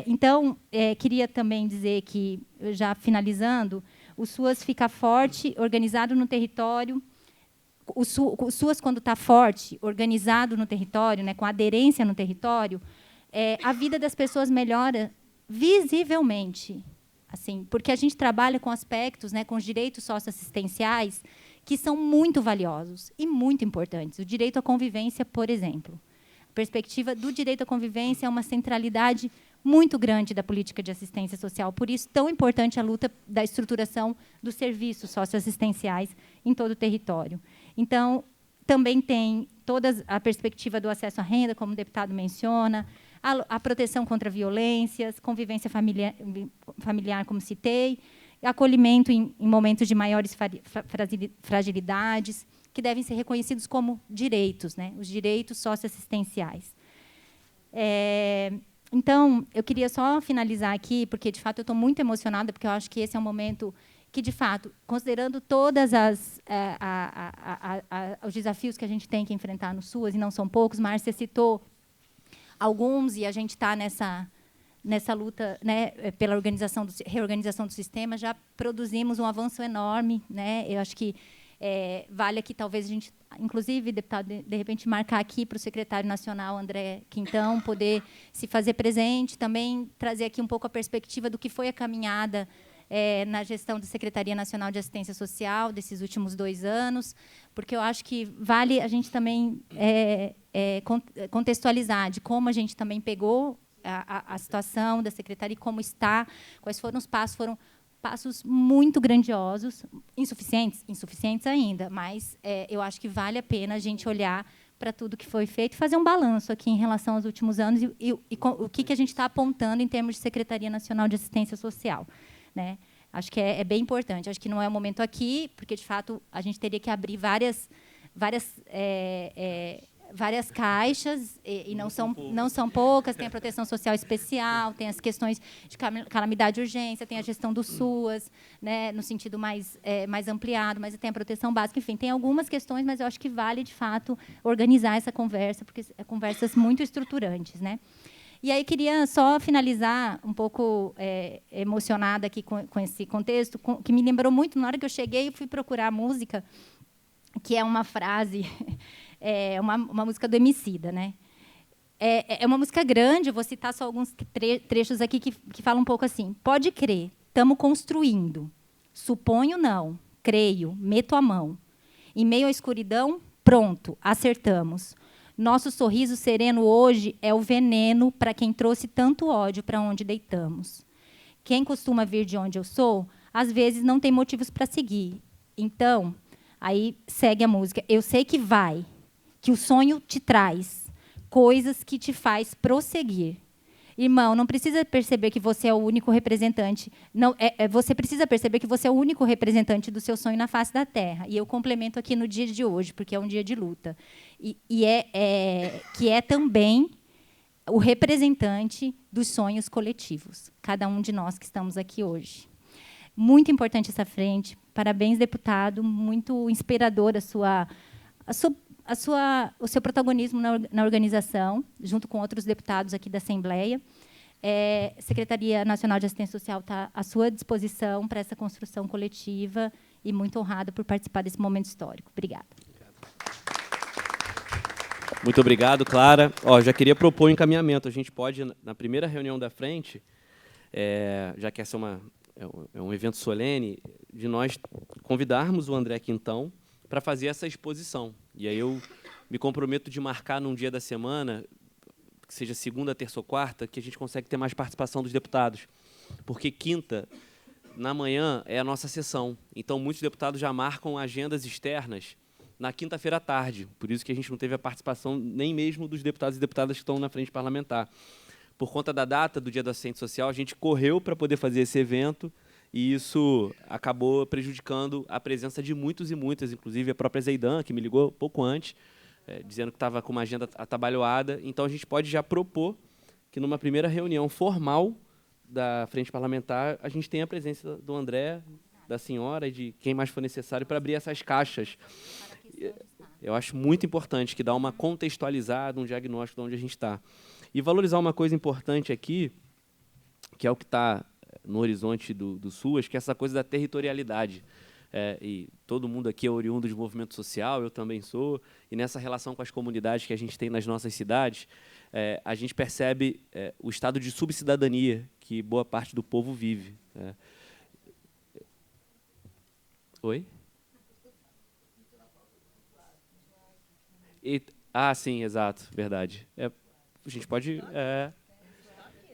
Então, queria também dizer que, já finalizando, o SUAS fica forte, organizado no território. O SUAS, quando está forte, organizado no território, né, com aderência no território, a vida das pessoas melhora visivelmente. Assim, porque a gente trabalha com aspectos, né, com os direitos socioassistenciais que são muito valiosos e muito importantes. O direito à convivência, por exemplo. A perspectiva do direito à convivência é uma centralidade muito grande da política de assistência social. Por isso, tão importante a luta da estruturação dos serviços socioassistenciais em todo o território. Então, também tem toda a perspectiva do acesso à renda, como o deputado menciona, a proteção contra violências, convivência familiar, como citei, acolhimento em momentos de maiores fragilidades, que devem ser reconhecidos como direitos, né? Os direitos socioassistenciais. Então, eu queria só finalizar aqui, porque, de fato, eu estou muito emocionada, porque eu acho que esse é um momento que, de fato, considerando todas os desafios que a gente tem que enfrentar no SUAS, e não são poucos, Márcia citou alguns, e a gente está nessa luta, né, pela reorganização do sistema, já produzimos um avanço enorme, né? Eu acho que vale aqui, talvez, a gente, inclusive, deputado, de repente, marcar aqui para o secretário nacional, André Quintão, poder se fazer presente, também trazer aqui um pouco a perspectiva do que foi a caminhada na gestão da Secretaria Nacional de Assistência Social desses últimos 2 anos, porque eu acho que vale a gente também contextualizar de como a gente também pegou a situação da Secretaria e como está, quais foram os passos. Foram passos muito grandiosos, insuficientes ainda, mas eu acho que vale a pena a gente olhar para tudo que foi feito e fazer um balanço aqui em relação aos últimos anos e o que a gente está apontando em termos de Secretaria Nacional de Assistência Social. Né? Acho que é bem importante. Acho que não é o momento aqui, porque, de fato, a gente teria que abrir várias caixas, e não são poucas. Tem a proteção social especial, tem as questões de calamidade e urgência, tem a gestão do SUAS, né, no sentido mais ampliado, mas tem a proteção básica. Enfim, tem algumas questões, mas eu acho que vale, de fato, organizar essa conversa, porque são conversas muito estruturantes. Né? E aí queria só finalizar um pouco emocionada aqui com esse contexto, que me lembrou muito, na hora que eu cheguei, eu fui procurar a música, que é uma frase, uma música do Emicida, né? É uma música grande, eu vou citar só alguns trechos aqui que falam um pouco assim. Pode crer, estamos construindo. Suponho não, creio, meto a mão. Em meio à escuridão, pronto, acertamos. Nosso sorriso sereno hoje é o veneno para quem trouxe tanto ódio para onde deitamos. Quem costuma vir de onde eu sou, às vezes não tem motivos para seguir. Então, aí segue a música. Eu sei que vai, que o sonho te traz coisas que te faz prosseguir. Irmão, não precisa perceber que você é o único representante. Não, você precisa perceber que você é o único representante do seu sonho na face da Terra. E eu complemento aqui no dia de hoje, porque é um dia de luta. Que é também o representante dos sonhos coletivos. Cada um de nós que estamos aqui hoje. Muito importante essa frente. Parabéns, deputado. Muito inspirador o seu protagonismo na organização, junto com outros deputados aqui da Assembleia. Secretaria Nacional de Assistência Social está à sua disposição para essa construção coletiva e muito honrada por participar desse momento histórico. Obrigada. Muito obrigado, Clara. Já queria propor um encaminhamento. A gente pode, na primeira reunião da frente, já que essa é um evento solene, de nós convidarmos o André Quintão para fazer essa exposição. E aí eu me comprometo de marcar num dia da semana, que seja segunda, terça ou quarta, que a gente consegue ter mais participação dos deputados. Porque quinta, na manhã, é a nossa sessão. Então, muitos deputados já marcam agendas externas na quinta-feira à tarde. Por isso que a gente não teve a participação nem mesmo dos deputados e deputadas que estão na frente parlamentar. Por conta da data do Dia do Assistente Social, a gente correu para poder fazer esse evento e isso acabou prejudicando a presença de muitos e muitas, inclusive a própria Zeidan, que me ligou pouco antes, dizendo que estava com uma agenda atabalhoada. Então, a gente pode já propor que, numa primeira reunião formal da frente parlamentar, a gente tenha a presença do André, da senhora e de quem mais for necessário para abrir essas caixas. Eu acho muito importante que dá uma contextualizada, um diagnóstico de onde a gente está. E valorizar uma coisa importante aqui, que é o que está no horizonte do SUAS, que é essa coisa da territorialidade. E todo mundo aqui é oriundo de movimento social, eu também sou, e nessa relação com as comunidades que a gente tem nas nossas cidades, a gente percebe o estado de subcidadania que boa parte do povo vive. Oi? Sim, exato, verdade. A gente pode...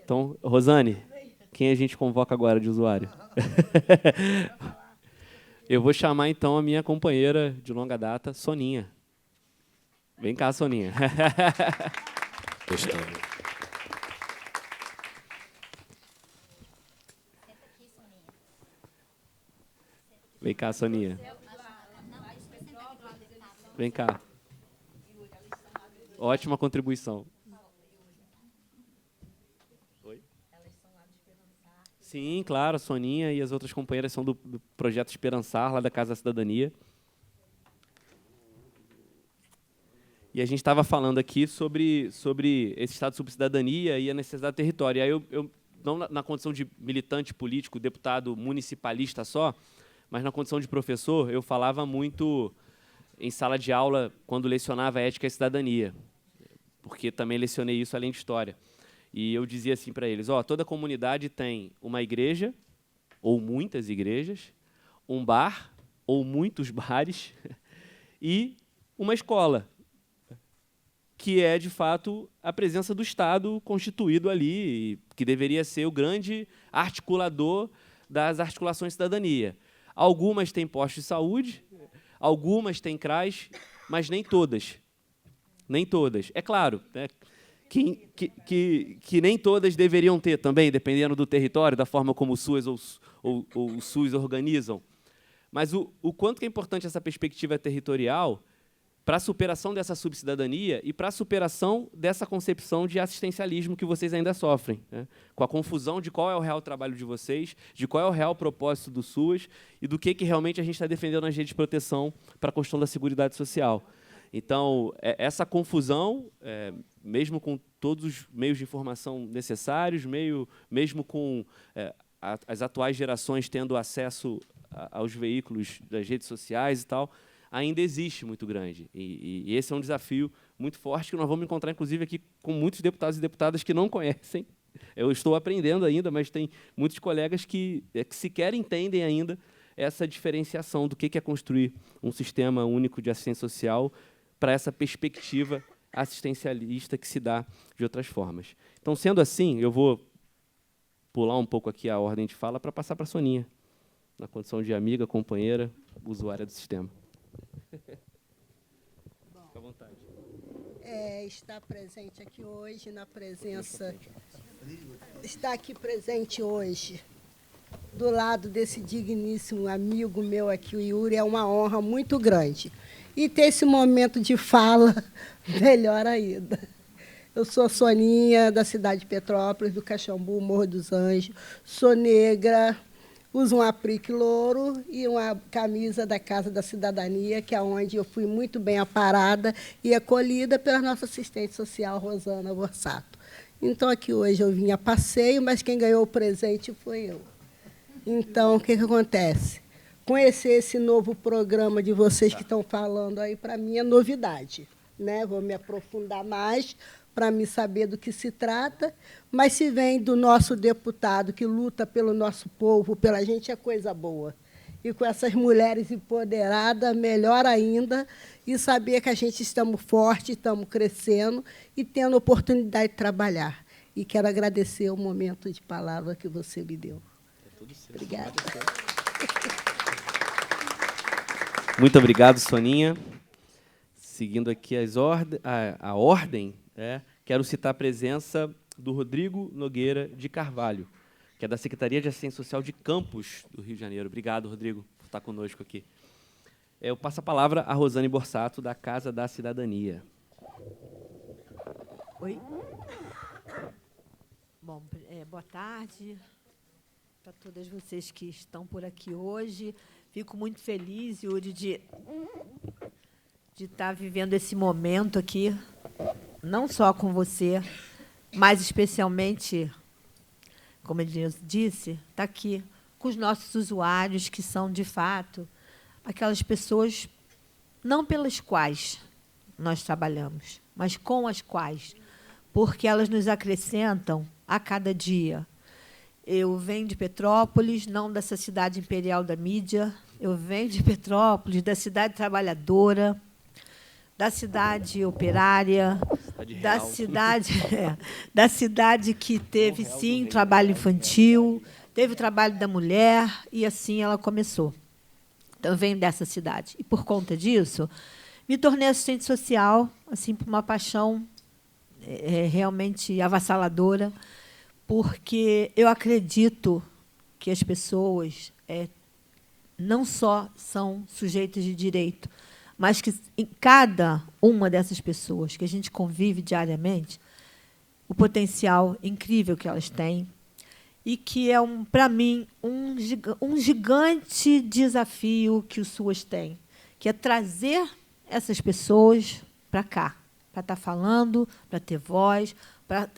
Então, Rosane, quem a gente convoca agora de usuário? Eu vou chamar, então, a minha companheira de longa data, Soninha. Vem cá, Soninha. Vem cá, Soninha. Vem cá. Ótima contribuição. Oi? Sim, claro, a Soninha e as outras companheiras são do projeto Esperançar, lá da Casa da Cidadania. E a gente estava falando aqui sobre esse estado de subcidadania e a necessidade do território. E aí eu não na condição de militante político, deputado municipalista só, mas na condição de professor, eu falava muito em sala de aula quando lecionava Ética e Cidadania, porque também lecionei isso além de História. E eu dizia assim para eles, toda comunidade tem uma igreja, ou muitas igrejas, um bar, ou muitos bares, e uma escola, que é, de fato, a presença do Estado constituído ali, que deveria ser o grande articulador das articulações de cidadania. Algumas têm postos de saúde, algumas têm CRAS, mas nem todas. Nem todas. É claro, né, que nem todas deveriam ter também, dependendo do território, da forma como o SUAS ou o SUS organizam. Mas o quanto que é importante essa perspectiva territorial para a superação dessa subcidadania e para a superação dessa concepção de assistencialismo que vocês ainda sofrem, né? Com a confusão de qual é o real trabalho de vocês, de qual é o real propósito do SUAS e do que realmente a gente está defendendo nas redes de proteção para a construção da Seguridade Social. Então, essa confusão, mesmo com todos os meios de informação necessários, mesmo com as atuais gerações tendo acesso aos veículos das redes sociais e tal, ainda existe muito grande. E esse é um desafio muito forte que nós vamos encontrar, inclusive, aqui com muitos deputados e deputadas que não conhecem. Eu estou aprendendo ainda, mas tem muitos colegas que sequer entendem ainda essa diferenciação do que é construir um sistema único de assistência social para essa perspectiva assistencialista que se dá de outras formas. Então, sendo assim, eu vou pular um pouco aqui a ordem de fala para passar para a Soninha, na condição de amiga, companheira, usuária do sistema. Fica à vontade. Está presente aqui hoje, na presença... Está aqui presente hoje, do lado desse digníssimo amigo meu aqui, o Yuri, é uma honra muito grande. E ter esse momento de fala, melhor ainda. Eu sou Soninha, da cidade de Petrópolis, do Caxambu, Morro dos Anjos. Sou negra, uso um aplique louro e uma camisa da Casa da Cidadania, que é onde eu fui muito bem aparada e acolhida pela nossa assistente social, Rosana Borsato. Então, aqui hoje eu vim a passeio, mas quem ganhou o presente foi eu. Então, o que acontece? Conhecer esse novo programa de vocês que estão falando aí, para mim, é novidade. né? Vou me aprofundar mais para me saber do que se trata, mas se vem do nosso deputado que luta pelo nosso povo, pela gente, é coisa boa. E com essas mulheres empoderadas, melhor ainda, e saber que a gente estamos fortes, estamos crescendo e tendo oportunidade de trabalhar. E quero agradecer o momento de palavra que você me deu. Obrigada. Muito obrigado, Soninha. Seguindo aqui a ordem, quero citar a presença do Rodrigo Nogueira de Carvalho, que é da Secretaria de Assistência Social de Campos, do Rio de Janeiro. Obrigado, Rodrigo, por estar conosco aqui. Eu passo a palavra a Rosane Borsato, da Casa da Cidadania. Oi. Bom, boa tarde para todas vocês que estão por aqui hoje. Fico muito feliz, Yuri, de estar vivendo esse momento aqui, não só com você, mas especialmente, como ele disse, está aqui com os nossos usuários, que são, de fato, aquelas pessoas não pelas quais nós trabalhamos, mas com as quais, porque elas nos acrescentam a cada dia. Eu venho de Petrópolis, não dessa cidade imperial da mídia, eu venho de Petrópolis, da cidade trabalhadora, da cidade operária, da cidade que teve, sim, trabalho infantil, teve o trabalho da mulher, e assim ela começou. Então, eu venho dessa cidade. E, por conta disso, me tornei assistente social, assim, por uma paixão realmente avassaladora, porque eu acredito que as pessoas não só são sujeitos de direito, mas que em cada uma dessas pessoas que a gente convive diariamente, o potencial incrível que elas têm, e que é, para mim, um gigante desafio que o SUAS tem, que é trazer essas pessoas para cá, para estar falando, para ter voz, para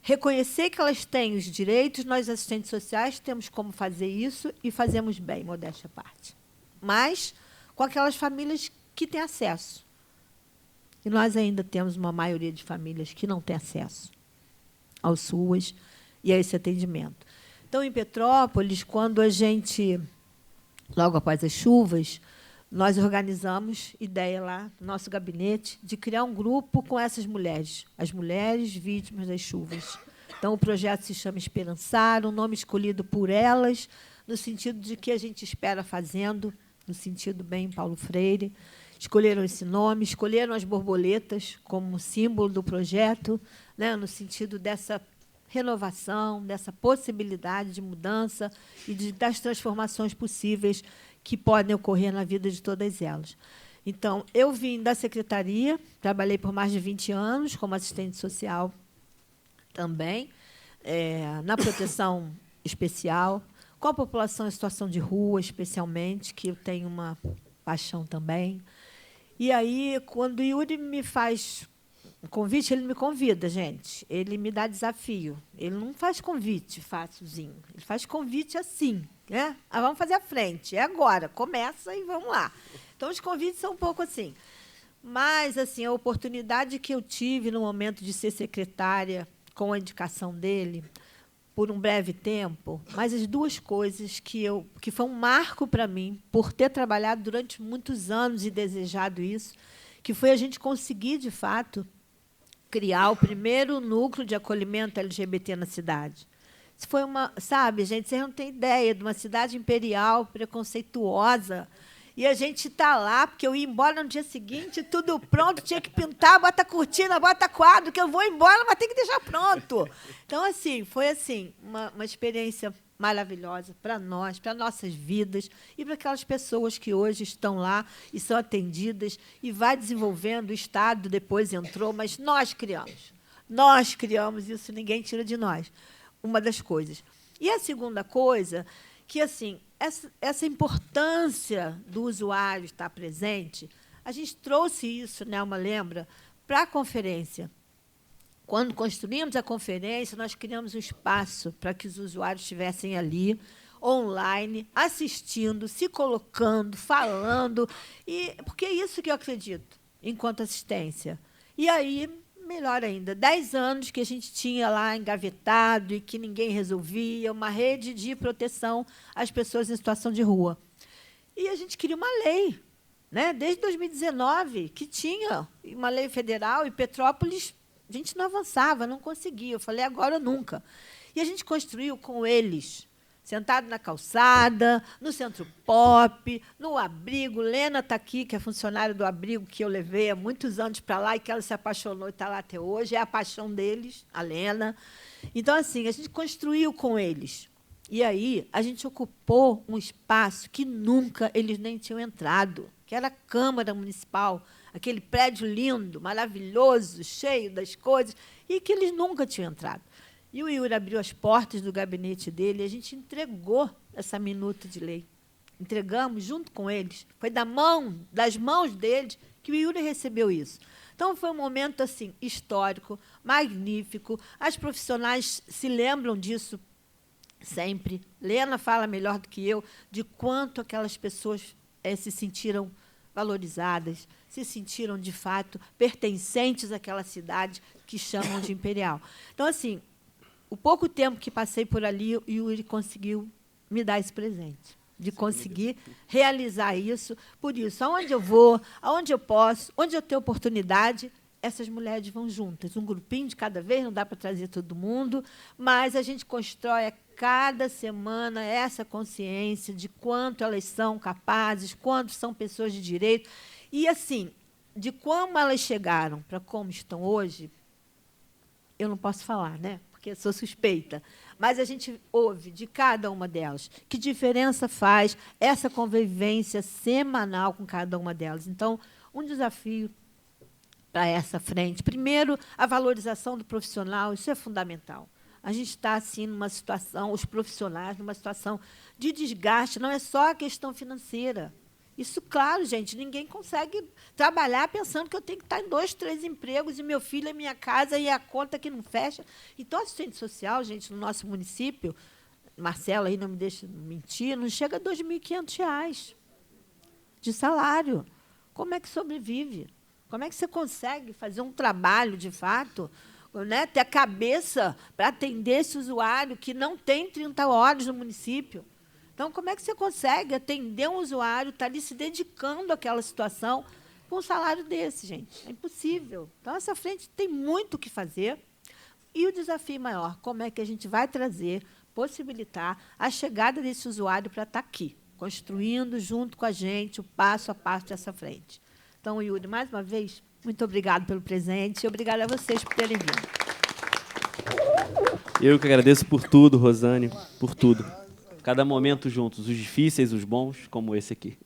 reconhecer que elas têm os direitos. Nós, assistentes sociais, temos como fazer isso e fazemos bem, modéstia à parte. Mas com aquelas famílias que têm acesso. E nós ainda temos uma maioria de famílias que não têm acesso ao SUAS e a esse atendimento. Então, em Petrópolis, quando a gente, logo após as chuvas, nós organizamos ideia lá no nosso gabinete de criar um grupo com essas mulheres, as mulheres vítimas das chuvas. Então, o projeto se chama Esperançar, um nome escolhido por elas, no sentido de que a gente espera fazendo, no sentido bem Paulo Freire. Escolheram esse nome, escolheram as borboletas como símbolo do projeto, né, no sentido dessa renovação, dessa possibilidade de mudança e das transformações possíveis que podem ocorrer na vida de todas elas. Então, eu vim da secretaria, trabalhei por mais de 20 anos como assistente social também, na proteção especial, com a população em situação de rua, especialmente, que eu tenho uma paixão também. E aí, quando o Yuri me faz um convite, ele me convida, gente. Ele me dá desafio. Ele não faz convite facilzinho. Ele faz convite assim, né? Vamos fazer à frente. É agora. Começa e vamos lá. Então, os convites são um pouco assim. Mas, assim, a oportunidade que eu tive no momento de ser secretária, com a indicação dele, por um breve tempo, mas as duas coisas que foi um marco para mim, por ter trabalhado durante muitos anos e desejado isso, que foi a gente conseguir, de fato, criar o primeiro núcleo de acolhimento LGBT na cidade. Isso foi uma... Sabe, gente, vocês não têm ideia de uma cidade imperial, preconceituosa, e a gente está lá, porque eu ia embora no dia seguinte, tudo pronto, tinha que pintar, bota cortina, bota quadro, que eu vou embora, mas tem que deixar pronto. Então, assim, foi assim, uma experiência maravilhosa para nós, para nossas vidas e para aquelas pessoas que hoje estão lá e são atendidas e vai desenvolvendo. O Estado depois entrou, mas nós criamos isso, ninguém tira de nós. Uma das coisas. E a segunda coisa, que assim, essa importância do usuário estar presente, a gente trouxe isso, Nelma lembra, para a conferência. Quando construímos a conferência, nós criamos um espaço para que os usuários estivessem ali, online, assistindo, se colocando, falando. Porque é isso que eu acredito. enquanto assistência. E aí, melhor ainda, 10 anos que a gente tinha lá engavetado e que ninguém resolvia, uma rede de proteção às pessoas em situação de rua. E a gente queria uma lei, né? Desde 2019, que tinha uma lei federal, e Petrópolis, a gente não avançava, não conseguia. Eu falei, agora ou nunca. E a gente construiu com eles, sentado na calçada, no Centro Pop, no abrigo. Lena está aqui, que é funcionária do abrigo que eu levei há muitos anos para lá e que ela se apaixonou e está lá até hoje. É a paixão deles, a Lena. Então, assim, a gente construiu com eles. E aí a gente ocupou um espaço que nunca eles nem tinham entrado, que era a Câmara Municipal, aquele prédio lindo, maravilhoso, cheio das coisas, e que eles nunca tinham entrado. E o Yuri abriu as portas do gabinete dele e a gente entregou essa minuta de lei. Entregamos junto com eles. Foi das mãos deles que o Yuri recebeu isso. Então, foi um momento assim histórico, magnífico. As profissionais se lembram disso sempre. Lena fala melhor do que eu de quanto aquelas pessoas se sentiram valorizadas, se sentiram, de fato, pertencentes àquela cidade que chamam de Imperial. Então, assim, o pouco tempo que passei por ali, o Yuri conseguiu me dar esse presente, de conseguir realizar isso. Por isso, aonde eu vou, aonde eu posso, onde eu tenho oportunidade, essas mulheres vão juntas. Um grupinho de cada vez, não dá para trazer todo mundo, mas a gente constrói a cada semana essa consciência de quanto elas são capazes, quanto são pessoas de direito. E, assim, de como elas chegaram para como estão hoje, eu não posso falar, né? Porque eu sou suspeita, mas a gente ouve de cada uma delas que diferença faz essa convivência semanal com cada uma delas. Então, um desafio para essa frente. Primeiro, a valorização do profissional, isso é fundamental. A gente está, assim, numa situação, os profissionais, numa situação de desgaste, não é só a questão financeira. Isso, claro, gente, ninguém consegue trabalhar pensando que eu tenho que estar em 2, 3 empregos e meu filho é minha casa e a conta que não fecha. Então, assistente social, gente, no nosso município, Marcela aí não me deixa mentir, não chega a R$ 2.500 de salário. Como é que sobrevive? Como é que você consegue fazer um trabalho, de fato, né, ter a cabeça para atender esse usuário que não tem 30 horas no município? Então, como é que você consegue atender um usuário, estar ali se dedicando àquela situação com um salário desse, gente? É impossível. Então, essa frente tem muito o que fazer. E o desafio maior, como é que a gente vai trazer, possibilitar a chegada desse usuário para estar aqui, construindo junto com a gente o passo a passo dessa frente. Então, Yuri, mais uma vez, muito obrigado pelo presente e obrigada a vocês por terem vindo. Eu que agradeço por tudo, Rosane, por tudo. Cada momento juntos, os difíceis, os bons, como esse aqui.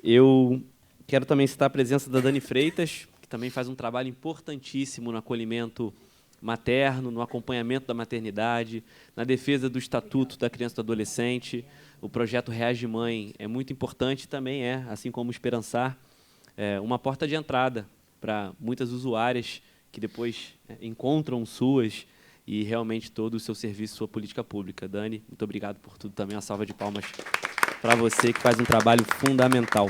Eu quero também citar a presença da Dani Freitas, que também faz um trabalho importantíssimo no acolhimento materno, no acompanhamento da maternidade, na defesa do Estatuto da Criança e do Adolescente. O projeto Reage Mãe é muito importante também, assim como o Esperançar, uma porta de entrada para muitas usuárias que depois encontram suas e realmente todo o seu serviço, sua política pública. Dani, muito obrigado por tudo também. Uma salva de palmas para você, que faz um trabalho fundamental.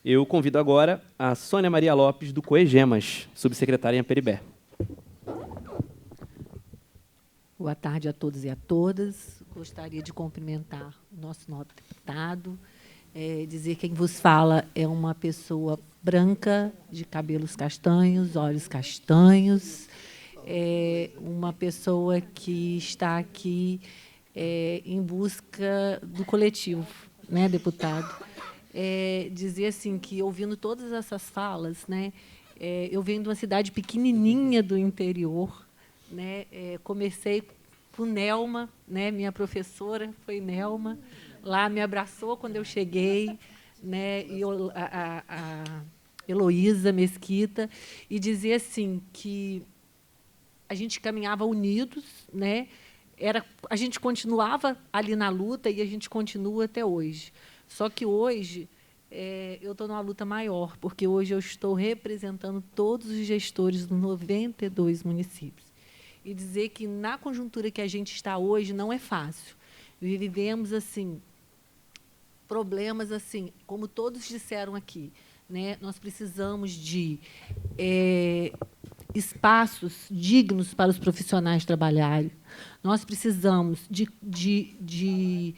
Eu convido agora a Sônia Maria Lopes, do COEGEMAS, subsecretária em Aperibé. Boa tarde a todos e a todas. Gostaria de cumprimentar o nosso nobre deputado, dizer que quem vos fala é uma pessoa branca, de cabelos castanhos, olhos castanhos, uma pessoa que está aqui em busca do coletivo, né, deputado? Dizer assim que, ouvindo todas essas falas, né, eu venho de uma cidade pequenininha do interior, né, comecei com Nelma, né, minha professora foi Nelma, lá me abraçou quando eu cheguei, né, e a Heloísa Mesquita, e dizer assim que a gente caminhava unidos, né? A gente continuava ali na luta e a gente continua até hoje. Só que hoje eu estou numa luta maior, porque hoje eu estou representando todos os gestores dos 92 municípios. E dizer que, na conjuntura que a gente está hoje, não é fácil. Vivemos assim problemas, assim, como todos disseram aqui, né? Nós precisamos de espaços dignos para os profissionais trabalharem. Nós precisamos de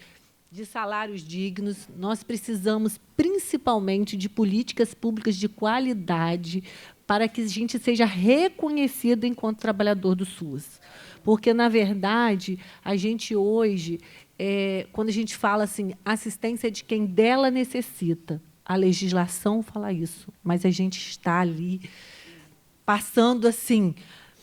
salários dignos, nós precisamos, principalmente, de políticas públicas de qualidade para que a gente seja reconhecido enquanto trabalhador do SUS. Porque, na verdade, a gente hoje, quando a gente fala assim, assistência de quem dela necessita, a legislação fala isso, mas a gente está ali passando assim,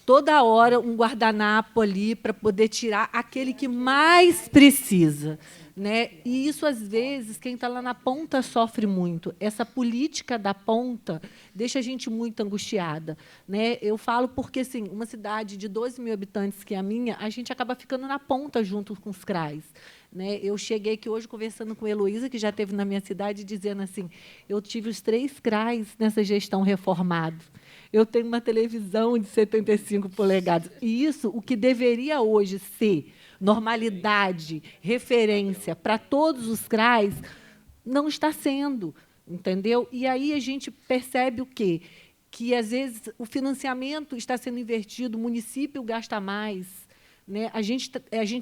toda hora um guardanapo ali para poder tirar aquele que mais precisa, né? E isso, às vezes, quem está lá na ponta sofre muito. Essa política da ponta deixa a gente muito angustiada, né? Eu falo porque, assim, uma cidade de 12 mil habitantes, que é a minha, a gente acaba ficando na ponta junto com os CRAs. Né? Eu cheguei aqui hoje conversando com a Heloísa, que já esteve na minha cidade, dizendo assim, eu tive os 3 CRAs nessa gestão reformada. Eu tenho uma televisão de 75 polegadas. E isso, o que deveria hoje ser normalidade, referência para todos os CRAs, não está sendo, entendeu? E aí a gente percebe o quê? Que, às vezes, o financiamento está sendo invertido, o município gasta mais, né? A gente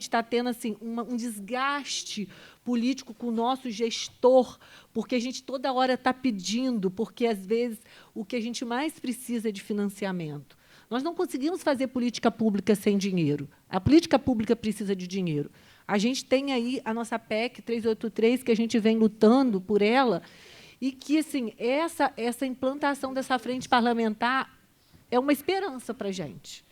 está tendo assim, um desgaste político com o nosso gestor, porque a gente toda hora está pedindo, porque, às vezes, o que a gente mais precisa é de financiamento. Nós não conseguimos fazer política pública sem dinheiro. A política pública precisa de dinheiro. A gente tem aí a nossa PEC 383, que a gente vem lutando por ela, e que, assim, essa implantação dessa frente parlamentar é uma esperança para a gente.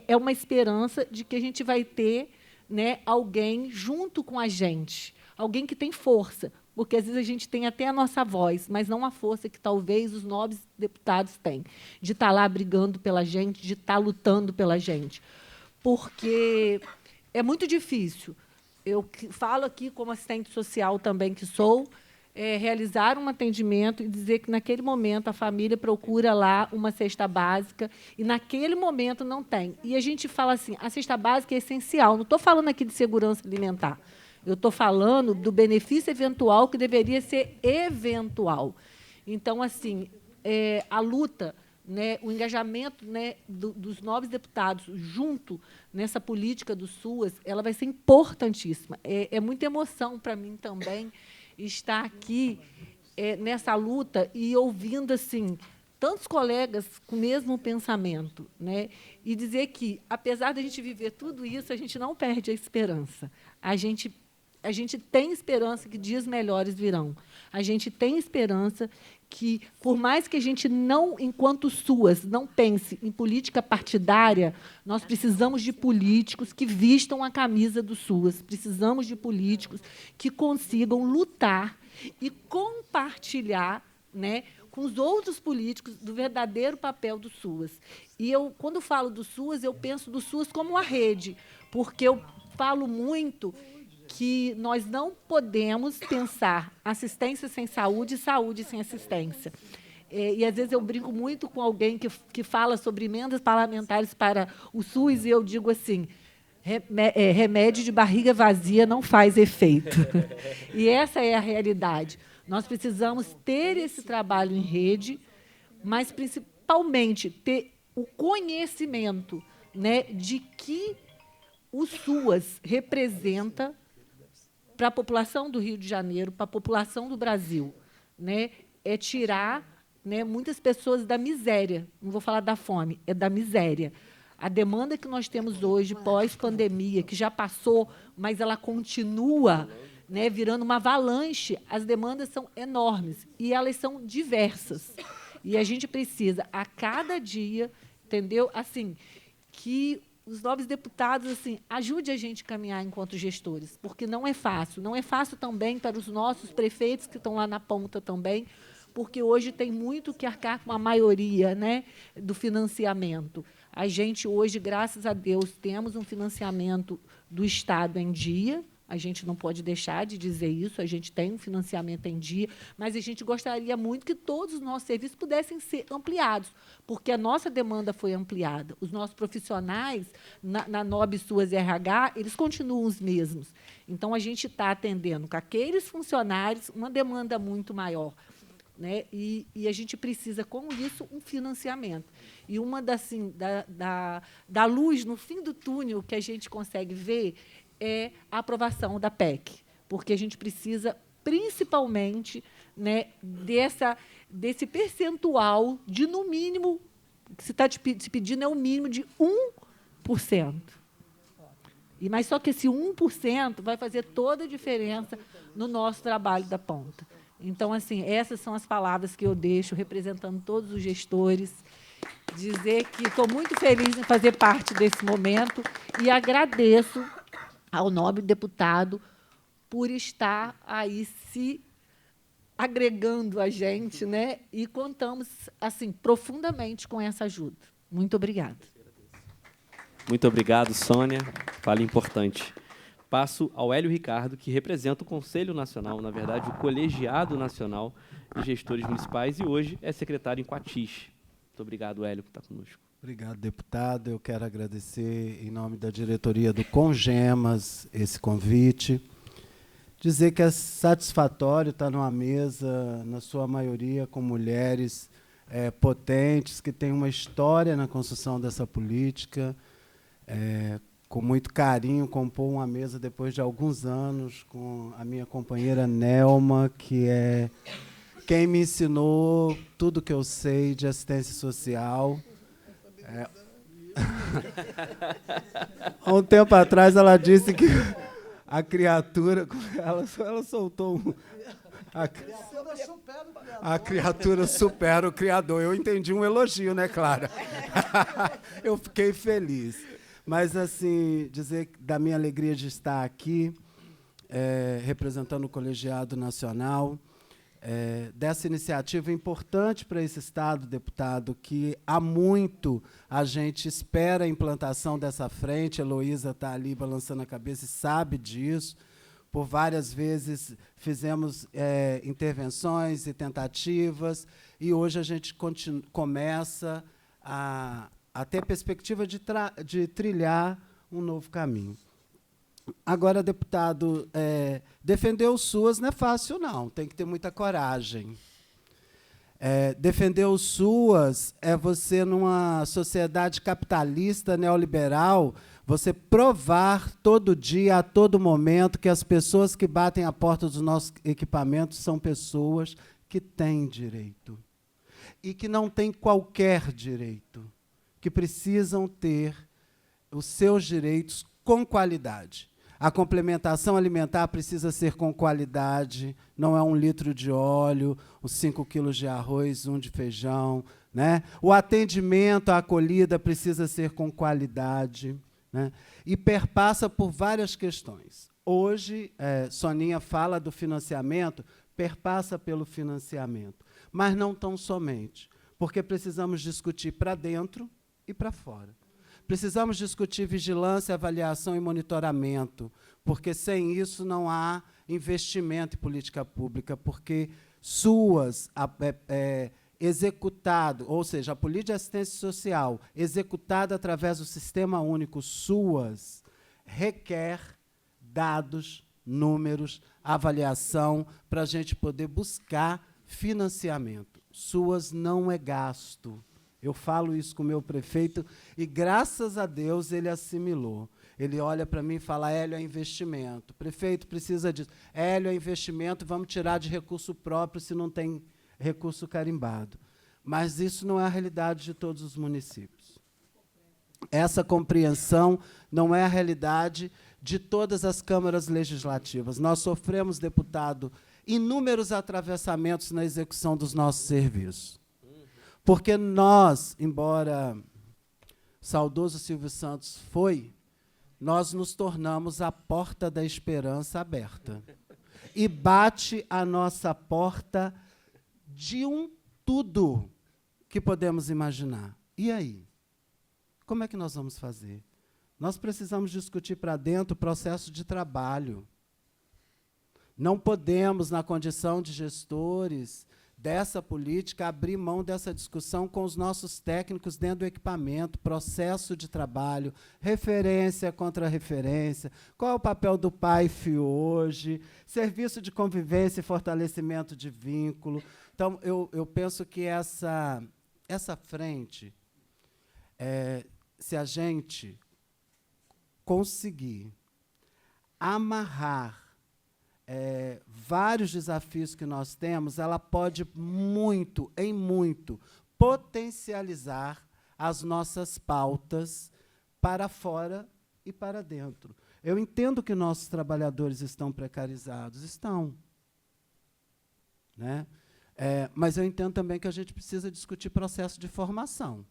É uma esperança de que a gente vai ter, né, alguém junto com a gente, alguém que tem força, porque, às vezes, a gente tem até a nossa voz, mas não a força que, talvez, os nobres deputados têm, de estar lá brigando pela gente, de estar lutando pela gente. Porque é muito difícil. Eu falo aqui como assistente social também que sou, realizar um atendimento e dizer que, naquele momento, a família procura lá uma cesta básica e, naquele momento, não tem. E a gente fala assim, a cesta básica é essencial. Não estou falando aqui de segurança alimentar. Eu estou falando do benefício eventual, que deveria ser eventual. Então, assim, a luta, né, o engajamento, né, dos nobres deputados junto nessa política do SUAS, ela vai ser importantíssima. É muita emoção para mim também estar aqui nessa luta e ouvindo assim tantos colegas com o mesmo pensamento, né? E dizer que, apesar de a gente viver tudo isso, a gente não perde a esperança. A gente tem esperança que dias melhores virão. A gente tem esperança que, por mais que a gente não, enquanto SUAS, não pense em política partidária, nós precisamos de políticos que vistam a camisa do SUAS, precisamos de políticos que consigam lutar e compartilhar, né, com os outros políticos do verdadeiro papel do SUAS. E eu, quando falo do SUAS, eu penso do SUAS como uma rede, porque eu falo muito que nós não podemos pensar assistência sem saúde e saúde sem assistência. E, às vezes, eu brinco muito com alguém que fala sobre emendas parlamentares para o SUS, e eu digo assim, remédio de barriga vazia não faz efeito. E essa é a realidade. Nós precisamos ter esse trabalho em rede, mas, principalmente, ter o conhecimento, né, de que o SUAS representa para a população do Rio de Janeiro, para a população do Brasil, né? É tirar, né, muitas pessoas da miséria. Não vou falar da fome, é da miséria. A demanda que nós temos hoje, pós-pandemia, que já passou, mas ela continua, né, virando uma avalanche, as demandas são enormes e elas são diversas. E a gente precisa, a cada dia, entendeu? Assim, que os nobres deputados, assim, ajude a gente a caminhar enquanto gestores, porque não é fácil. Não é fácil também para os nossos prefeitos, que estão lá na ponta também, porque hoje tem muito que arcar com a maioria, né, do financiamento. A gente hoje, graças a Deus, temos um financiamento do Estado em dia. A gente não pode deixar de dizer isso, a gente tem um financiamento em dia, mas a gente gostaria muito que todos os nossos serviços pudessem ser ampliados, porque a nossa demanda foi ampliada. Os nossos profissionais, na NOB SUAS e RH, eles continuam os mesmos. Então, a gente está atendendo com aqueles funcionários uma demanda muito maior. né? E a gente precisa, com isso, um financiamento. E uma da luz no fim do túnel que a gente consegue ver é a aprovação da PEC, porque a gente precisa, principalmente, né, desse percentual de, no mínimo, que se está se pedindo é o mínimo de 1%. Mas só que esse 1% vai fazer toda a diferença no nosso trabalho da ponta. Então, assim, essas são as palavras que eu deixo, representando todos os gestores, dizer que estou muito feliz em fazer parte desse momento e agradeço ao nobre deputado por estar aí se agregando a gente, né? E contamos, assim, profundamente com essa ajuda. Muito obrigada. Muito obrigado, Sônia. Fala importante. Passo ao Hélio Ricardo, que representa o Conselho Nacional, na verdade, o Colegiado Nacional de Gestores Municipais, e hoje é secretário em Coatis. Muito obrigado, Hélio, por estar conosco. Obrigado, deputado. Eu quero agradecer, em nome da diretoria do Congemas, esse convite. Dizer que é satisfatório estar numa mesa, na sua maioria, com mulheres potentes, que têm uma história na construção dessa política, com muito carinho, compor uma mesa depois de alguns anos com a minha companheira Nelma, que é quem me ensinou tudo que eu sei de assistência social. Há um tempo atrás ela disse que a criatura, ela soltou a criatura supera o Criador. Eu entendi um elogio, né, Clara? Eu fiquei feliz. Mas, assim, dizer da minha alegria de estar aqui, representando o Colegiado Nacional, dessa iniciativa importante para esse Estado, deputado, que há muito a gente espera a implantação dessa frente. A Heloísa está ali balançando a cabeça e sabe disso. Por várias vezes fizemos intervenções e tentativas, e hoje a gente começa a ter perspectiva de trilhar um novo caminho. Agora, deputado, defender os SUAS não é fácil, não. Tem que ter muita coragem. Defender os SUAS é você, numa sociedade capitalista, neoliberal, você provar todo dia, a todo momento, que as pessoas que batem a porta dos nossos equipamentos são pessoas que têm direito e que não têm qualquer direito, que precisam ter os seus direitos com qualidade. A complementação alimentar precisa ser com qualidade, não é 1 litro de óleo, os 5 quilos de arroz, 1 de feijão, né? O atendimento, a acolhida precisa ser com qualidade, né? E perpassa por várias questões. Hoje, Soninha fala do financiamento, perpassa pelo financiamento, mas não tão somente, porque precisamos discutir para dentro e para fora. Precisamos discutir vigilância, avaliação e monitoramento, porque sem isso não há investimento em política pública, porque SUAS executado, ou seja, a política de assistência social executada através do Sistema Único SUAS requer dados, números, avaliação, para a gente poder buscar financiamento. SUAS não é gasto. Eu falo isso com o meu prefeito e, graças a Deus, ele assimilou. Ele olha para mim e fala: Hélio, é investimento. Prefeito, precisa disso. Hélio, é investimento, vamos tirar de recurso próprio se não tem recurso carimbado. Mas isso não é a realidade de todos os municípios. Essa compreensão não é a realidade de todas as câmaras legislativas. Nós sofremos, deputado, inúmeros atravessamentos na execução dos nossos serviços. Porque nós, embora o saudoso Silvio Santos nós nos tornamos a porta da esperança aberta. E bate a nossa porta de tudo que podemos imaginar. E aí? Como é que nós vamos fazer? Nós precisamos discutir para dentro o processo de trabalho. Não podemos, na condição de gestores, dessa política, abrir mão dessa discussão com os nossos técnicos dentro do equipamento, processo de trabalho, referência contra referência, qual é o papel do PAIF hoje, serviço de convivência e fortalecimento de vínculo. Então, eu penso que essa frente, se a gente conseguir amarrar vários desafios que nós temos, ela pode muito potencializar as nossas pautas para fora e para dentro. Eu entendo que nossos trabalhadores estão precarizados, estão, né? Mas eu entendo também que a gente precisa discutir processo de formação.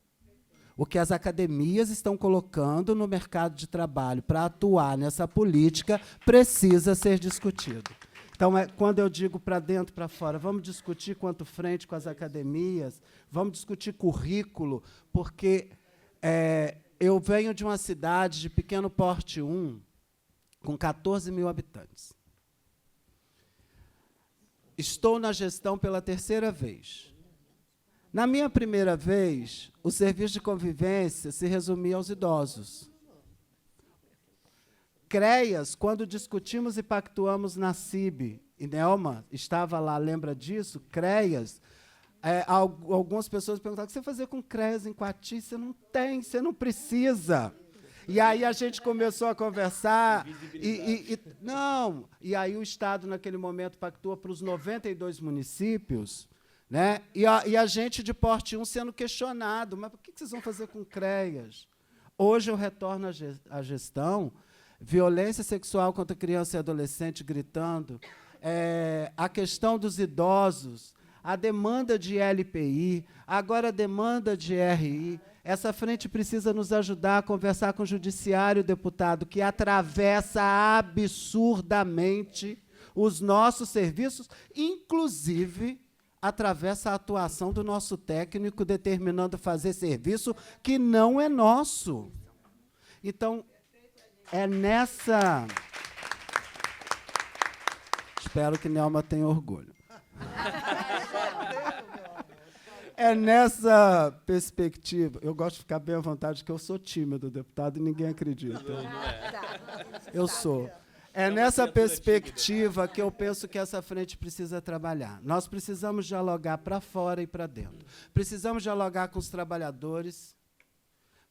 O que as academias estão colocando no mercado de trabalho para atuar nessa política precisa ser discutido. Então, quando eu digo para dentro e para fora, vamos discutir quanto frente com as academias, vamos discutir currículo, porque eu venho de uma cidade de pequeno porte 1, com 14 mil habitantes. Estou na gestão pela 3ª vez. Na minha primeira vez, o serviço de convivência se resumia aos idosos. CREAS, quando discutimos e pactuamos na CIB, e Nelma estava lá, lembra disso? CREAS, algumas pessoas perguntavam, o que você fazia com CREAS em Coati? Você não tem, você não precisa. E aí a gente começou a conversar, e aí o Estado, naquele momento, pactua para os 92 municípios, né? E a gente de porte 1 sendo questionado, mas o que vocês vão fazer com CREAS? Hoje eu retorno à gestão, violência sexual contra criança e adolescente gritando, a questão dos idosos, a demanda de LPI, agora a demanda de RI. Essa frente precisa nos ajudar a conversar com o judiciário, deputado, que atravessa absurdamente os nossos serviços, inclusive atravessa a atuação do nosso técnico determinando fazer serviço que não é nosso. Então, é nessa... Espero que Nelma tenha orgulho. É nessa perspectiva... Eu gosto de ficar bem à vontade, porque eu sou tímido, deputado, e ninguém acredita. Eu sou. É nessa perspectiva que eu penso que essa frente precisa trabalhar. Nós precisamos dialogar para fora e para dentro. Precisamos dialogar com os trabalhadores,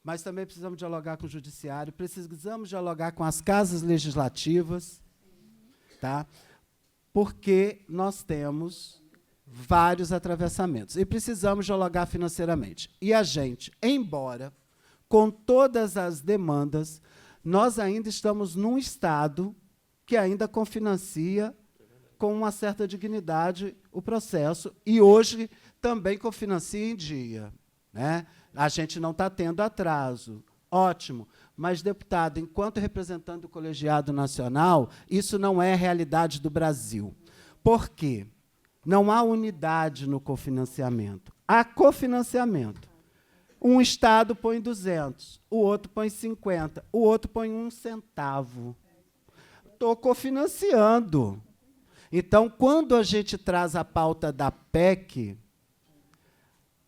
mas também precisamos dialogar com o judiciário, precisamos dialogar com as casas legislativas, tá? Porque nós temos vários atravessamentos. E precisamos dialogar financeiramente. E a gente, embora com todas as demandas, nós ainda estamos num Estado que ainda confinancia com uma certa dignidade o processo, e hoje também confinancia em dia, né? A gente não está tendo atraso. Ótimo. Mas, deputado, enquanto representante do Colegiado Nacional, isso não é a realidade do Brasil. Por quê? Não há unidade no cofinanciamento. Há cofinanciamento. Um Estado põe 200, o outro põe 50, o outro põe 1 centavo. Estou cofinanciando. Então, quando a gente traz a pauta da PEC,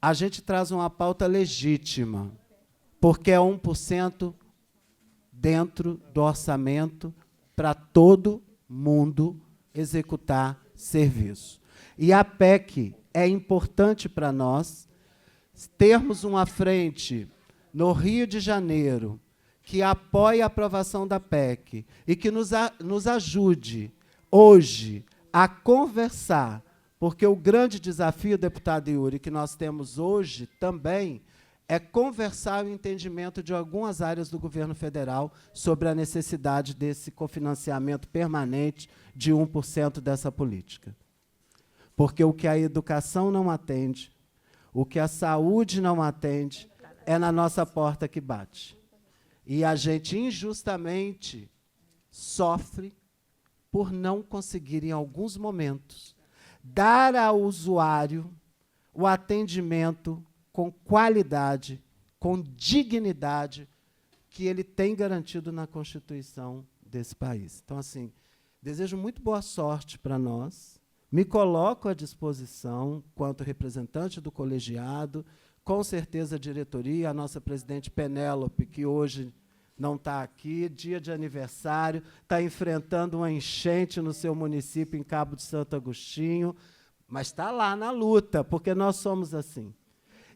a gente traz uma pauta legítima, porque é 1% dentro do orçamento para todo mundo executar serviço. E a PEC é importante para nós termos uma frente no Rio de Janeiro que apoie a aprovação da PEC e que nos ajude hoje a conversar, porque o grande desafio, deputado Yuri, que nós temos hoje também é conversar o entendimento de algumas áreas do governo federal sobre a necessidade desse cofinanciamento permanente de 1% dessa política. Porque o que a educação não atende, o que a saúde não atende, é na nossa porta que bate. E a gente, injustamente, sofre por não conseguir, em alguns momentos, dar ao usuário o atendimento com qualidade, com dignidade, que ele tem garantido na Constituição desse país. Então, assim, desejo muito boa sorte para nós, Me coloco à disposição, quanto representante do colegiado, com certeza a diretoria, a nossa presidente Penélope, que hoje não está aqui, dia de aniversário, está enfrentando uma enchente no seu município, em Cabo de Santo Agostinho, mas está lá na luta, porque nós somos assim.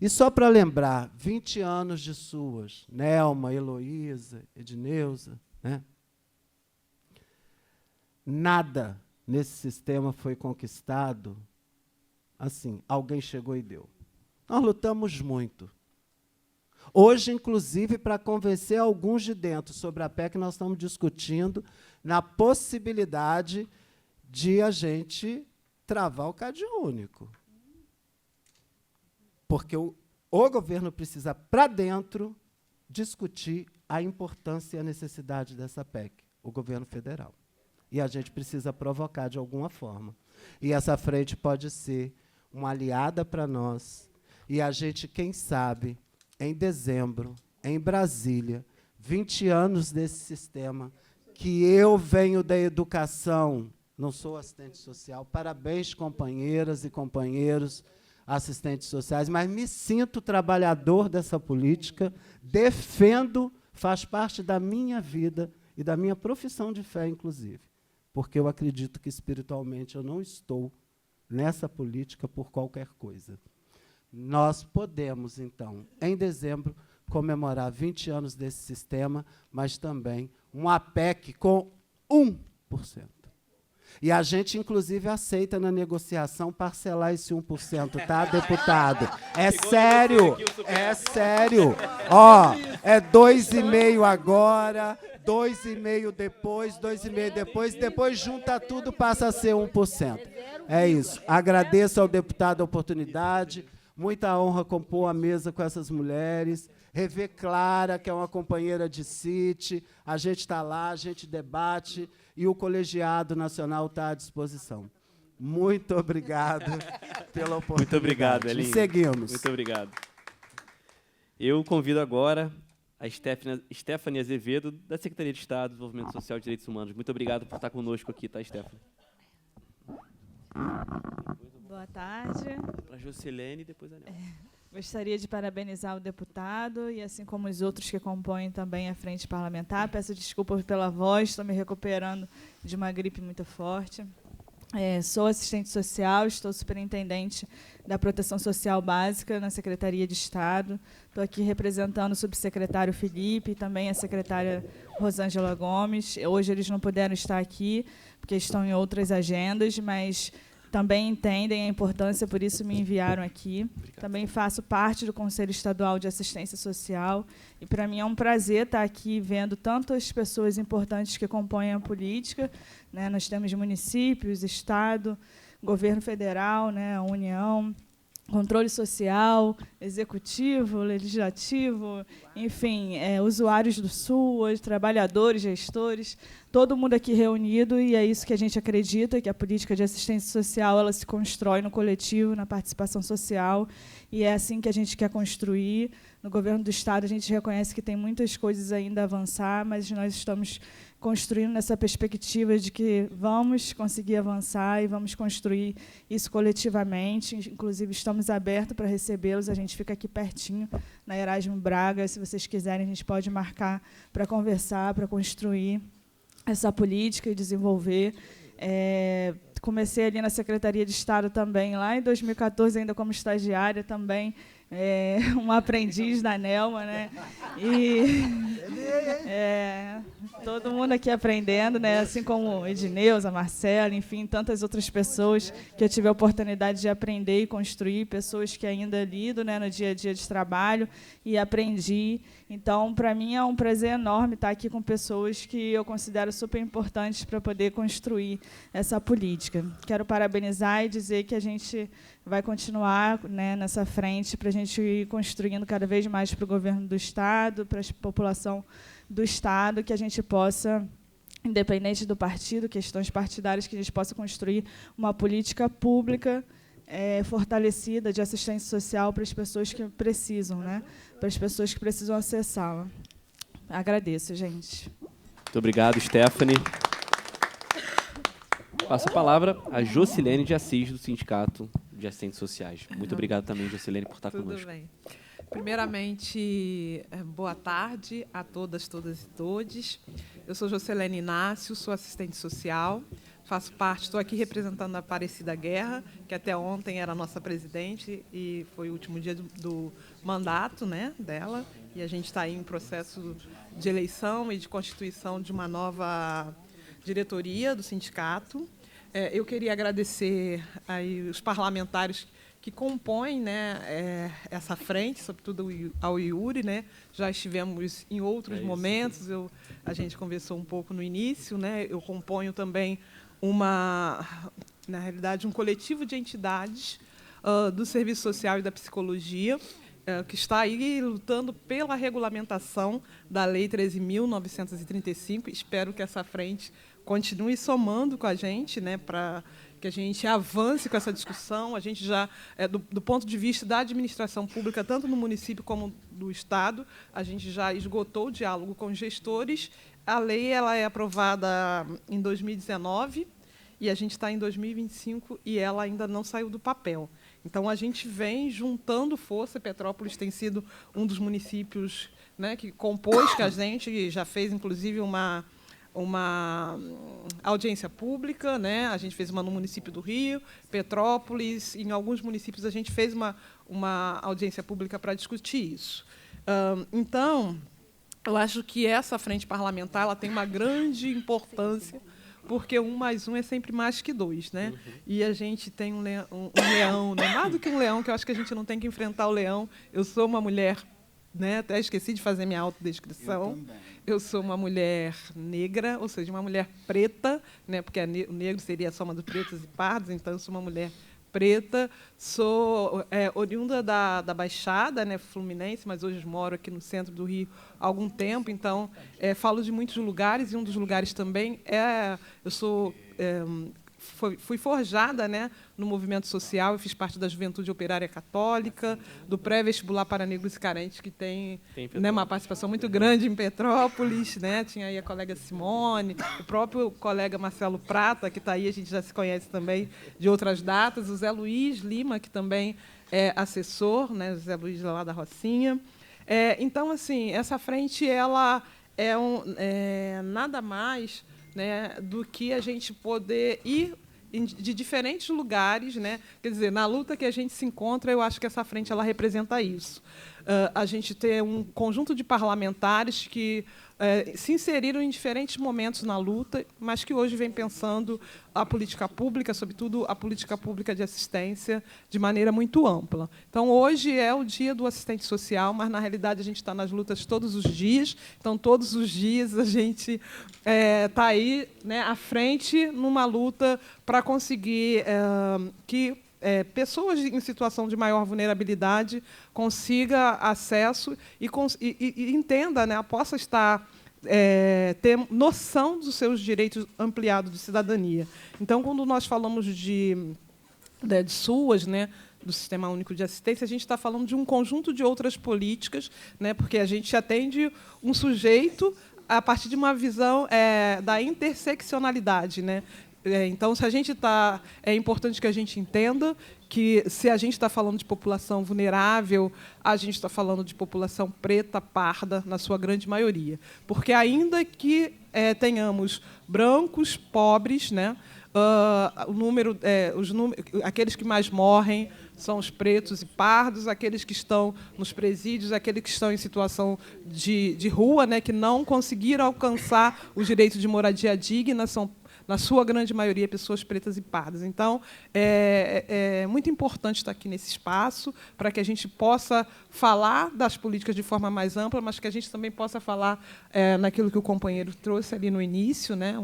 E só para lembrar, 20 anos de suas, Nelma, Heloísa, Edneuza, né? Nada nesse sistema foi conquistado assim, alguém chegou e deu. Nós lutamos muito. Hoje, inclusive, para convencer alguns de dentro sobre a PEC, nós estamos discutindo na possibilidade de a gente travar o CAD único. Porque o governo precisa, para dentro, discutir a importância e a necessidade dessa PEC, o governo federal. E a gente precisa provocar de alguma forma. E essa frente pode ser uma aliada para nós. E a gente, quem sabe, em dezembro, em Brasília, 20 anos desse sistema, que eu venho da educação, não sou assistente social, parabéns, companheiras e companheiros assistentes sociais, mas me sinto trabalhador dessa política, defendo, faz parte da minha vida e da minha profissão de fé, inclusive, porque eu acredito que espiritualmente eu não estou nessa política por qualquer coisa. Nós podemos, então, em dezembro, comemorar 20 anos desse sistema, mas também uma PEC com 1%. E a gente, inclusive, aceita na negociação parcelar esse 1%, tá, deputado? É sério, é sério. Ó, é 2,5 agora, 2,5 depois, 2,5 depois junta tudo, passa a ser 1%. É isso. Agradeço ao deputado a oportunidade. Muita honra compor a mesa com essas mulheres, rever Clara, que é uma companheira de CIT, a gente está lá, a gente debate, e o Colegiado Nacional está à disposição. Muito obrigado pela oportunidade. Muito obrigado, Elinho. Seguimos. Muito obrigado. Eu convido agora a Stephanie Azevedo, da Secretaria de Estado, Desenvolvimento Social e Direitos Humanos. Muito obrigado por estar conosco aqui, tá, Stephanie? Boa tarde. Para a Jocilene e depois a Nelma. Gostaria de parabenizar o deputado e, assim como os outros que compõem também a frente parlamentar. Peço desculpas pela voz, estou me recuperando de uma gripe muito forte. Sou assistente social, estou superintendente da Proteção Social Básica na Secretaria de Estado. Estou aqui representando o subsecretário Felipe e também a secretária Rosângela Gomes. Hoje eles não puderam estar aqui, porque estão em outras agendas, mas também entendem a importância, por isso me enviaram aqui. Obrigado. Também faço parte do Conselho Estadual de Assistência Social, e para mim é um prazer estar aqui vendo tantas pessoas importantes que compõem a política, né? Nós temos municípios, Estado, governo federal, né? A União, controle social, executivo, legislativo, enfim, usuários do SUAS, trabalhadores, gestores, todo mundo aqui reunido, e é isso que a gente acredita, que a política de assistência social ela se constrói no coletivo, na participação social, e é assim que a gente quer construir. No governo do Estado, a gente reconhece que tem muitas coisas ainda a avançar, mas nós estamos construindo nessa perspectiva de que vamos conseguir avançar e vamos construir isso coletivamente. Inclusive, estamos abertos para recebê-los. A gente fica aqui pertinho, na Erasmo Braga. Se vocês quiserem, a gente pode marcar para conversar, para construir essa política e desenvolver. Comecei ali na Secretaria de Estado também, lá em 2014, ainda como estagiária também, uma aprendiz da Nelma, né? E todo mundo aqui aprendendo, né? Assim como Edneuza, Marcela, enfim, tantas outras pessoas que eu tive a oportunidade de aprender e construir, pessoas que ainda lido, né, no dia a dia de trabalho, e aprendi. Então, para mim, é um prazer enorme estar aqui com pessoas que eu considero super importantes para poder construir essa política. Quero parabenizar e dizer que a gente vai continuar, né, nessa frente para a gente ir construindo cada vez mais para o governo do Estado, para a população do Estado, que a gente possa, independente do partido, questões partidárias, que a gente possa construir uma política pública fortalecida de assistência social para as pessoas que precisam, né, para as pessoas que precisam acessá-la. Agradeço, gente. Muito obrigado, Stephanie. Passo a palavra a Jocilene de Assis, do Sindicato de Assistentes Sociais. Muito obrigado também, Jocilene, por estar conosco. Tudo bem. Primeiramente, boa tarde a todas e todes. Eu sou Jocilene Inácio, sou assistente social, faço parte, estou aqui representando a Aparecida Guerra, que até ontem era a nossa presidente e foi o último dia do mandato, né, dela, e a gente está aí em processo de eleição e de constituição de uma nova diretoria do sindicato. Eu queria agradecer aí os parlamentares que compõem, né, essa frente, sobretudo ao Yuri, né? Já estivemos em outros momentos, a gente conversou um pouco no início, né? Eu componho também na realidade, um coletivo de entidades do serviço social e da psicologia, que está aí lutando pela regulamentação da Lei 13.935. Espero que essa frente continue somando com a gente, né, para que a gente avance com essa discussão. A gente já, do ponto de vista da administração pública, tanto no município como do Estado, a gente já esgotou o diálogo com os gestores. A lei ela é aprovada em 2019 e a gente está em 2025 e ela ainda não saiu do papel. Então, a gente vem juntando força. Petrópolis tem sido um dos municípios, né, que compôs, que a gente já fez, inclusive, uma audiência pública, né? A gente fez uma no município do Rio, Petrópolis, em alguns municípios a gente fez uma audiência pública para discutir isso. Então, eu acho que essa frente parlamentar ela tem uma grande importância, porque 1 mais 1 é sempre mais que 2, né? E a gente tem um leão, né? Mais do que um leão, que eu acho que a gente não tem que enfrentar o leão. Eu sou uma mulher, né? Até esqueci de fazer minha autodescrição. Eu sou uma mulher negra, ou seja, uma mulher preta, né? Porque o negro seria a soma dos pretos e pardos, então eu sou uma mulher preta, sou oriunda da Baixada, né, fluminense, mas hoje moro aqui no centro do Rio há algum tempo, então falo de muitos lugares, e um dos lugares também eu sou fui forjada, né, no movimento social. Eu fiz parte da Juventude Operária Católica, do pré-vestibular para negros e carentes, que tem né, uma participação muito grande em Petrópolis, né? Tinha aí a colega Simone, o próprio colega Marcelo Prata, que está aí, a gente já se conhece também de outras datas, o Zé Luiz Lima, que também é assessor, né, o Zé Luiz lá da Rocinha. Então, assim, essa frente ela nada mais, né, do que a gente poder ir de diferentes lugares, né? Quer dizer, na luta que a gente se encontra, eu acho que essa frente ela representa isso. A gente tem um conjunto de parlamentares que se inseriram em diferentes momentos na luta, mas que hoje vem pensando a política pública, sobretudo a política pública de assistência, de maneira muito ampla. Então, hoje é o dia do assistente social, mas, na realidade, a gente está nas lutas todos os dias. Então, todos os dias, a gente está aí, né, à frente numa luta para conseguir que pessoas em situação de maior vulnerabilidade consiga acesso e entenda, né, possa estar ter noção dos seus direitos ampliados de cidadania. Então, quando nós falamos de SUAS, né, do Sistema Único de Assistência, a gente está falando de um conjunto de outras políticas, né, porque a gente atende um sujeito a partir de uma visão da interseccionalidade, né? Então, se a gente é importante que a gente entenda que, se a gente está falando de população vulnerável, a gente está falando de população preta, parda, na sua grande maioria. Porque, ainda que tenhamos brancos, pobres, né, aqueles que mais morrem são os pretos e pardos, aqueles que estão nos presídios, aqueles que estão em situação de rua, né, que não conseguiram alcançar os direitos de moradia digna, são, na sua grande maioria, pessoas pretas e pardas. Então, é muito importante estar aqui nesse espaço para que a gente possa falar das políticas de forma mais ampla, mas que a gente também possa falar naquilo que o companheiro trouxe ali no início, né,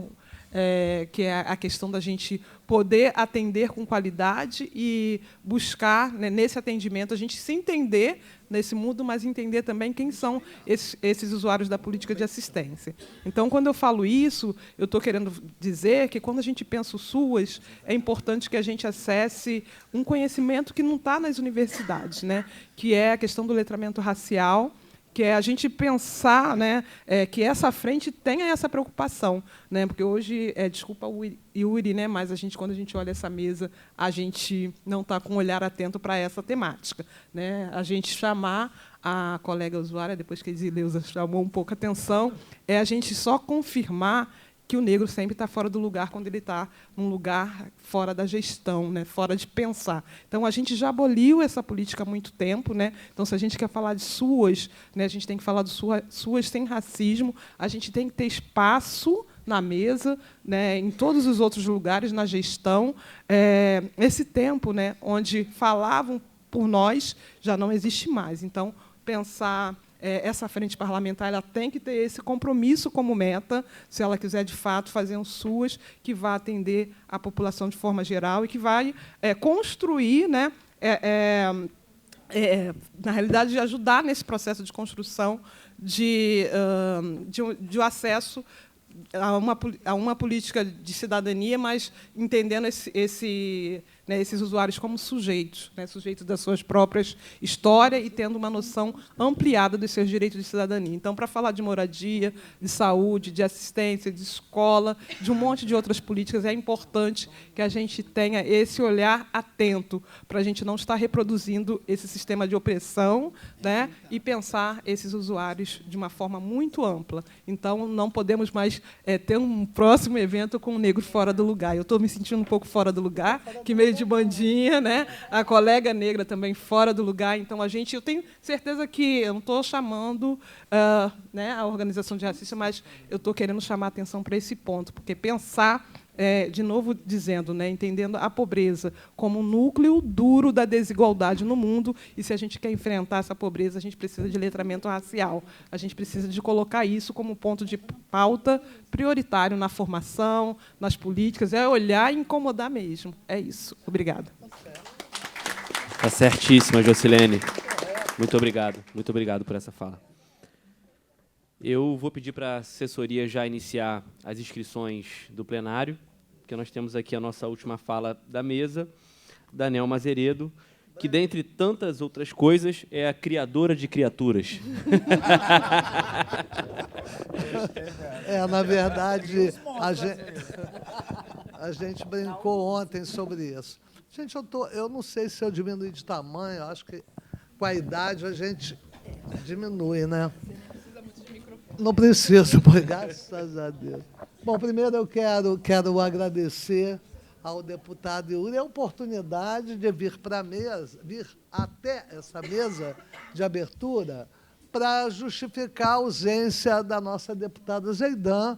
que é a questão da gente poder atender com qualidade e buscar, né, nesse atendimento, a gente se entender nesse mundo, mas entender também quem são esses usuários da política de assistência. Então, quando eu falo isso, eu estou querendo dizer que, quando a gente pensa o SUAS, é importante que a gente acesse um conhecimento que não está nas universidades, né, que é a questão do letramento racial, que é a gente pensar, né, que essa frente tenha essa preocupação, né, porque hoje, desculpa o Yuri, né, mas quando a gente olha essa mesa, a gente não está com um olhar atento para essa temática, né, a gente chamar a colega usuária, depois que a Zileuza chamou um pouco a atenção, é a gente só confirmar que o negro sempre está fora do lugar quando ele está num lugar fora da gestão, né, fora de pensar. Então, a gente já aboliu essa política há muito tempo. Né? Então, se a gente quer falar de SUAS, né, a gente tem que falar do SUAS sem racismo, a gente tem que ter espaço na mesa, né, em todos os outros lugares, na gestão. Esse tempo, né, onde falavam por nós já não existe mais. Então, pensar essa frente parlamentar ela tem que ter esse compromisso como meta, se ela quiser, de fato, fazer um SUAS que vá atender a população de forma geral e que vai construir, né, na realidade, ajudar nesse processo de construção de acesso a uma política de cidadania, mas entendendo esses usuários como sujeitos, né, sujeitos das suas próprias histórias e tendo uma noção ampliada dos seus direitos de cidadania. Então, para falar de moradia, de saúde, de assistência, de escola, de um monte de outras políticas, é importante que a gente tenha esse olhar atento para a gente não estar reproduzindo esse sistema de opressão, né, e pensar esses usuários de uma forma muito ampla. Então, não podemos mais ter um próximo evento com um negro fora do lugar. Eu estou me sentindo um pouco fora do lugar, que meio de bandinha, né? A colega negra também fora do lugar. Então, eu tenho certeza que eu não estou chamando né, a organização de racistas, mas eu estou querendo chamar a atenção para esse ponto, porque pensar, de novo dizendo, né, entendendo a pobreza como um núcleo duro da desigualdade no mundo, e se a gente quer enfrentar essa pobreza, a gente precisa de letramento racial. A gente precisa de colocar isso como ponto de pauta prioritário na formação, nas políticas, olhar e incomodar mesmo. É isso. Obrigada. Está certíssima, Jocilene. Muito obrigado por essa fala. Eu vou pedir para a assessoria já iniciar as inscrições do plenário, porque nós temos aqui a nossa última fala da mesa, da Nelma Azeredo, que, dentre tantas outras coisas, é a criadora de criaturas. Na verdade, a gente brincou ontem sobre isso. Gente, eu não sei se eu diminui de tamanho, eu acho que com a idade a gente diminui, né? Não preciso, graças a Deus. Bom, primeiro eu quero agradecer ao deputado Yuri a oportunidade de vir até essa mesa de abertura para justificar a ausência da nossa deputada Zeidan,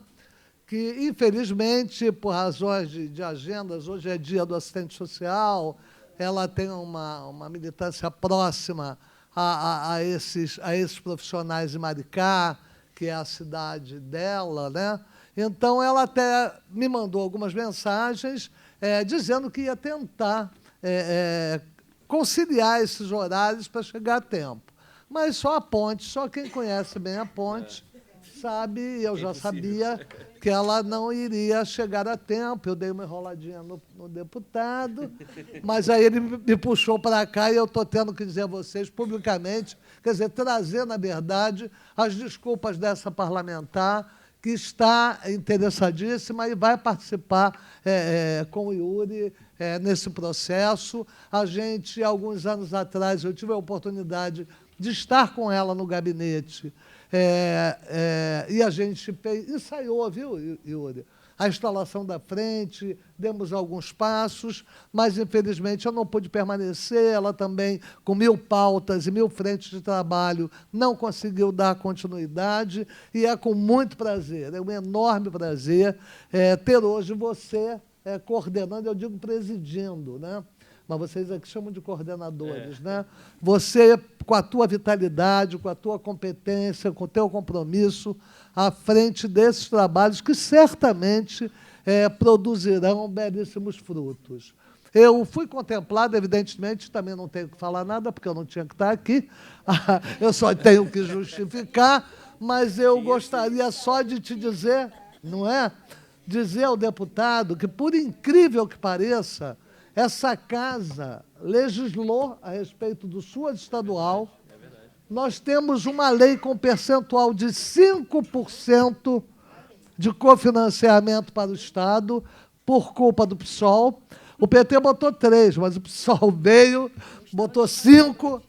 que, infelizmente, por razões de agendas, hoje é dia do assistente social, ela tem uma militância próxima a esses profissionais de Maricá, que é a cidade dela, né? Então, ela até me mandou algumas mensagens dizendo que ia tentar conciliar esses horários para chegar a tempo. Mas só a ponte, só quem conhece bem a ponte sabe, e eu já sabia, que ela não iria chegar a tempo. Eu dei uma enroladinha no deputado, mas aí ele me puxou para cá e eu estou tendo que dizer a vocês publicamente, quer dizer, trazer, na verdade, as desculpas dessa parlamentar, que está interessadíssima e vai participar com o Yuri nesse processo. A gente, alguns anos atrás, eu tive a oportunidade de estar com ela no gabinete, e a gente ensaiou, viu, Yuri? A instalação da frente, demos alguns passos, mas, infelizmente, eu não pude permanecer. Ela também, com 1000 pautas e 1000 frentes de trabalho, não conseguiu dar continuidade, e é com muito prazer, é um enorme prazer ter hoje você coordenando, eu digo presidindo, né? Mas vocês aqui chamam de coordenadores, né? Você, com a tua vitalidade, com a tua competência, com o teu compromisso, à frente desses trabalhos que certamente produzirão belíssimos frutos. Eu fui contemplado, evidentemente, também não tenho que falar nada, porque eu não tinha que estar aqui, eu só tenho que justificar, mas eu gostaria só de te dizer, não é? Dizer ao deputado que, por incrível que pareça, essa casa legislou a respeito do SUAS estadual, nós temos uma lei com percentual de 5% de cofinanciamento para o Estado, por culpa do PSOL. O PT botou 3%, mas o PSOL veio, botou 5%.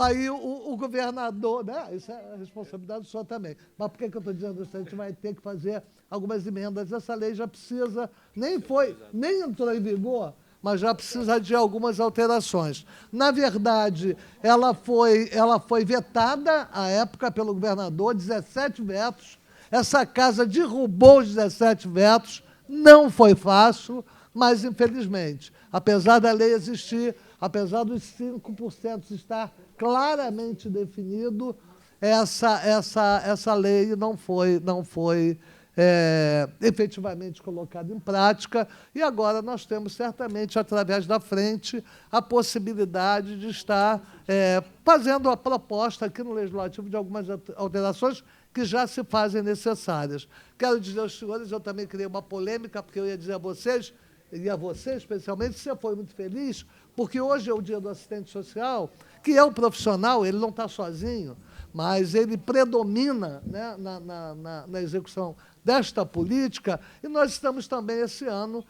Aí o governador, né? Isso é a responsabilidade sua também. Mas por que eu estou dizendo isso? A gente vai ter que fazer algumas emendas. Essa lei já precisa, nem entrou em vigor, mas já precisa de algumas alterações. Na verdade, ela foi vetada, à época, pelo governador, 17 vetos. Essa casa derrubou os 17 vetos, não foi fácil, mas, infelizmente, apesar da lei existir, apesar dos 5% estar claramente definido, essa lei não foi efetivamente colocada em prática, e agora nós temos, certamente, através da frente, a possibilidade de estar fazendo a proposta aqui no Legislativo de algumas alterações que já se fazem necessárias. Quero dizer aos senhores, eu também criei uma polêmica, porque eu ia dizer a vocês, e a você especialmente, você foi muito feliz, porque hoje é o dia do assistente social, que é um profissional, ele não está sozinho, mas ele predomina, né, na execução desta política, e nós estamos também, esse ano,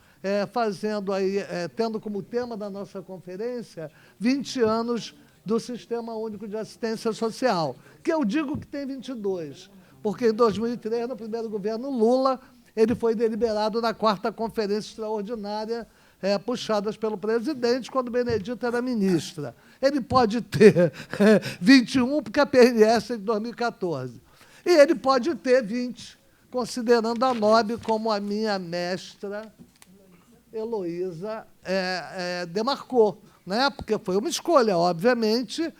fazendo aí, tendo como tema da nossa conferência 20 anos do Sistema Único de Assistência Social, que eu digo que tem 22, porque em 2003, no primeiro governo Lula, ele foi deliberado na 4ª Conferência Extraordinária, puxadas pelo presidente, quando Benedita era ministra. Ele pode ter 21, porque a PNS é de 2014. E ele pode ter 20, considerando a NOB como a minha mestra, Heloísa, demarcou. Né? Porque foi uma escolha, obviamente,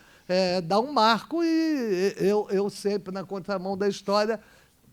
dar um marco, e eu sempre, na contramão da história,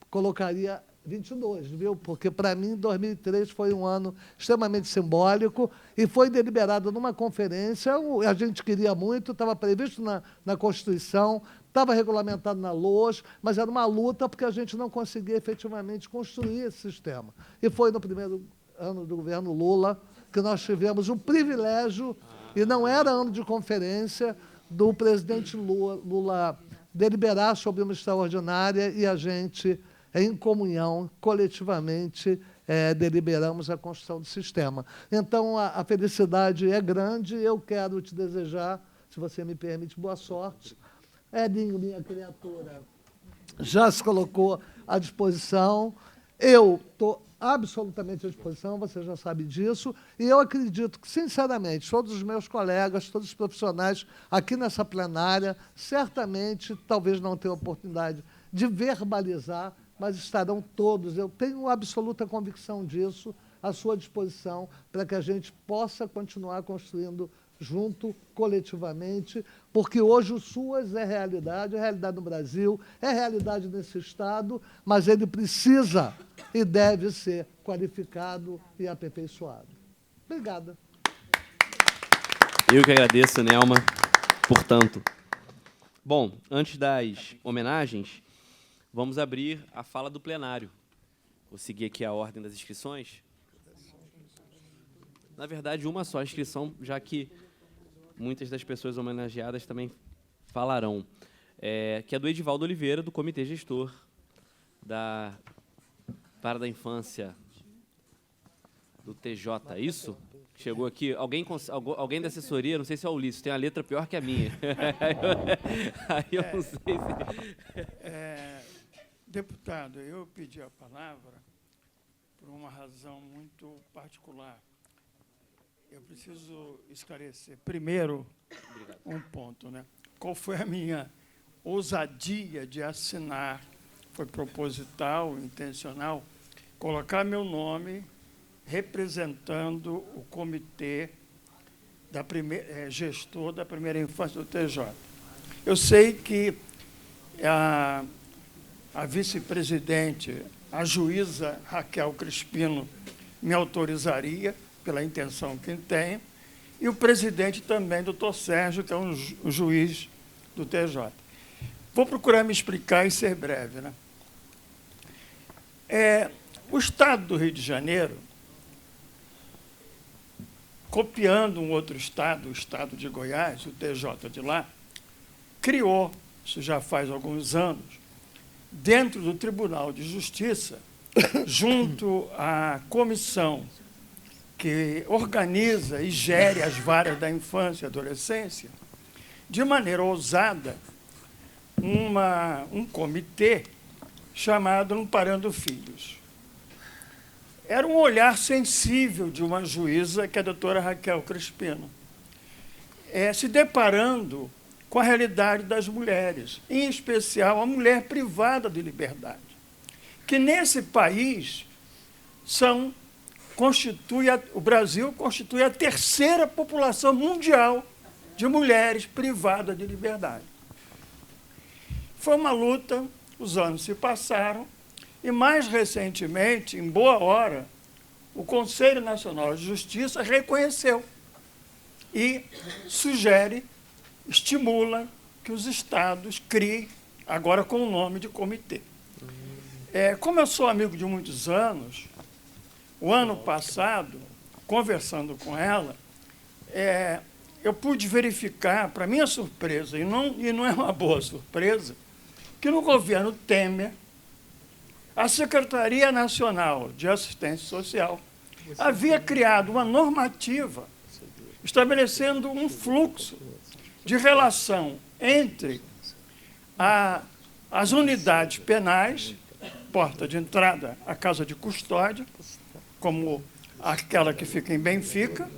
colocaria 22, viu? Porque, para mim, 2003 foi um ano extremamente simbólico e foi deliberado numa conferência, a gente queria muito, estava previsto na Constituição, estava regulamentado na LOAS, mas era uma luta porque a gente não conseguia efetivamente construir esse sistema. E foi no primeiro ano do governo Lula que nós tivemos o privilégio, e não era ano de conferência, do presidente Lula deliberar sobre uma extraordinária e a gente, em comunhão, coletivamente, deliberamos a construção do sistema. Então, a felicidade é grande, eu quero te desejar, se você me permite, boa sorte. Edinho, minha criatura, já se colocou à disposição, eu estou absolutamente à disposição, você já sabe disso, e eu acredito que, sinceramente, todos os meus colegas, todos os profissionais aqui nessa plenária, certamente, talvez não tenham oportunidade de verbalizar, mas estarão todos, eu tenho absoluta convicção disso, à sua disposição, para que a gente possa continuar construindo junto, coletivamente, porque hoje o SUAS é realidade no Brasil, é realidade nesse Estado, mas ele precisa e deve ser qualificado e aperfeiçoado. Obrigada. Eu que agradeço, Nelma, portanto. Bom, antes das homenagens, vamos abrir a fala do plenário. Vou seguir aqui a ordem das inscrições. Na verdade, uma só inscrição, já que muitas das pessoas homenageadas também falarão, que é do Edivaldo Oliveira, do Comitê Gestor da Vara da Infância do TJ. Isso? Chegou aqui. Alguém da assessoria, não sei se é o Ulisses, tem uma letra pior que a minha. Aí eu não sei se... Deputado, eu pedi a palavra por uma razão muito particular. Eu preciso esclarecer, primeiro, um ponto, né? Qual foi a minha ousadia de assinar, foi proposital, intencional, colocar meu nome representando o comitê gestor da primeira infância do TJ. Eu sei que a vice-presidente, a juíza Raquel Crispino, me autorizaria, pela intenção que tem, e o presidente também, doutor Sérgio, que é um juiz do TJ. Vou procurar me explicar e ser breve, né? O Estado do Rio de Janeiro, copiando um outro Estado, o Estado de Goiás, o TJ de lá, criou, isso já faz alguns anos, dentro do Tribunal de Justiça, junto à comissão que organiza e gere as varas da infância e adolescência, de maneira ousada, um comitê chamado Amparando Filhos. Era um olhar sensível de uma juíza, que é a doutora Raquel Crispino, se deparando com a realidade das mulheres, em especial a mulher privada de liberdade, que nesse país o Brasil constitui a terceira população mundial de mulheres privadas de liberdade. Foi uma luta, os anos se passaram, e mais recentemente, em boa hora, o Conselho Nacional de Justiça reconheceu e sugere, estimula que os estados criem, agora com o nome de comitê. Como eu sou amigo de muitos anos, o ano passado, conversando com ela, eu pude verificar, para minha surpresa, e não é uma boa surpresa, que no governo Temer, a Secretaria Nacional de Assistência Social havia criado uma normativa estabelecendo um fluxo de relação entre as unidades penais, porta de entrada, a casa de custódia, como aquela que fica em Benfica,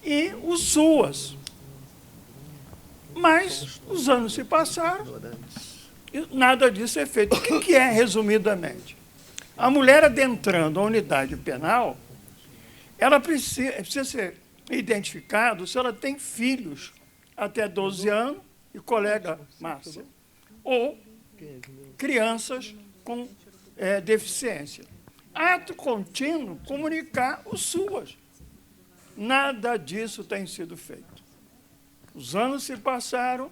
e os SUAS. Mas os anos se passaram e nada disso é feito. O que é, resumidamente? A mulher adentrando a unidade penal, ela precisa ser identificada se ela tem filhos até 12 anos, e colega Márcia, ou crianças com deficiência. Ato contínuo, comunicar os SUAS. Nada disso tem sido feito. Os anos se passaram,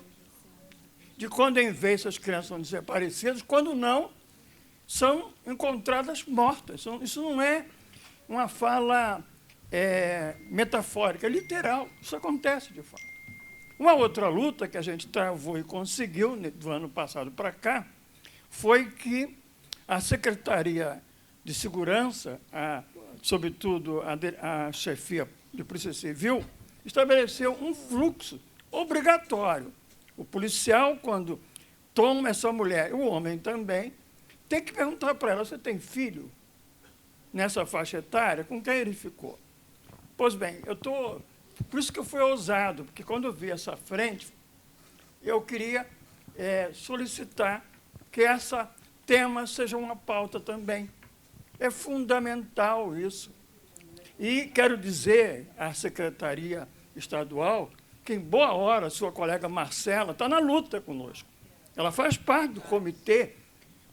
de quando em vez essas crianças são desaparecidas, quando não, são encontradas mortas. Isso não é uma fala metafórica, é literal. Isso acontece, de fato. Uma outra luta que a gente travou e conseguiu, do ano passado para cá, foi que a Secretaria de Segurança, sobretudo a chefia de Polícia Civil, estabeleceu um fluxo obrigatório. O policial, quando toma essa mulher, o homem também, tem que perguntar para ela: você tem filho nessa faixa etária? Com quem ele ficou? Pois bem, por isso que eu fui ousado, porque quando eu vi essa frente, eu queria solicitar que esse tema seja uma pauta também. É fundamental isso. E quero dizer à Secretaria Estadual que, em boa hora, sua colega Marcela está na luta conosco. Ela faz parte do comitê,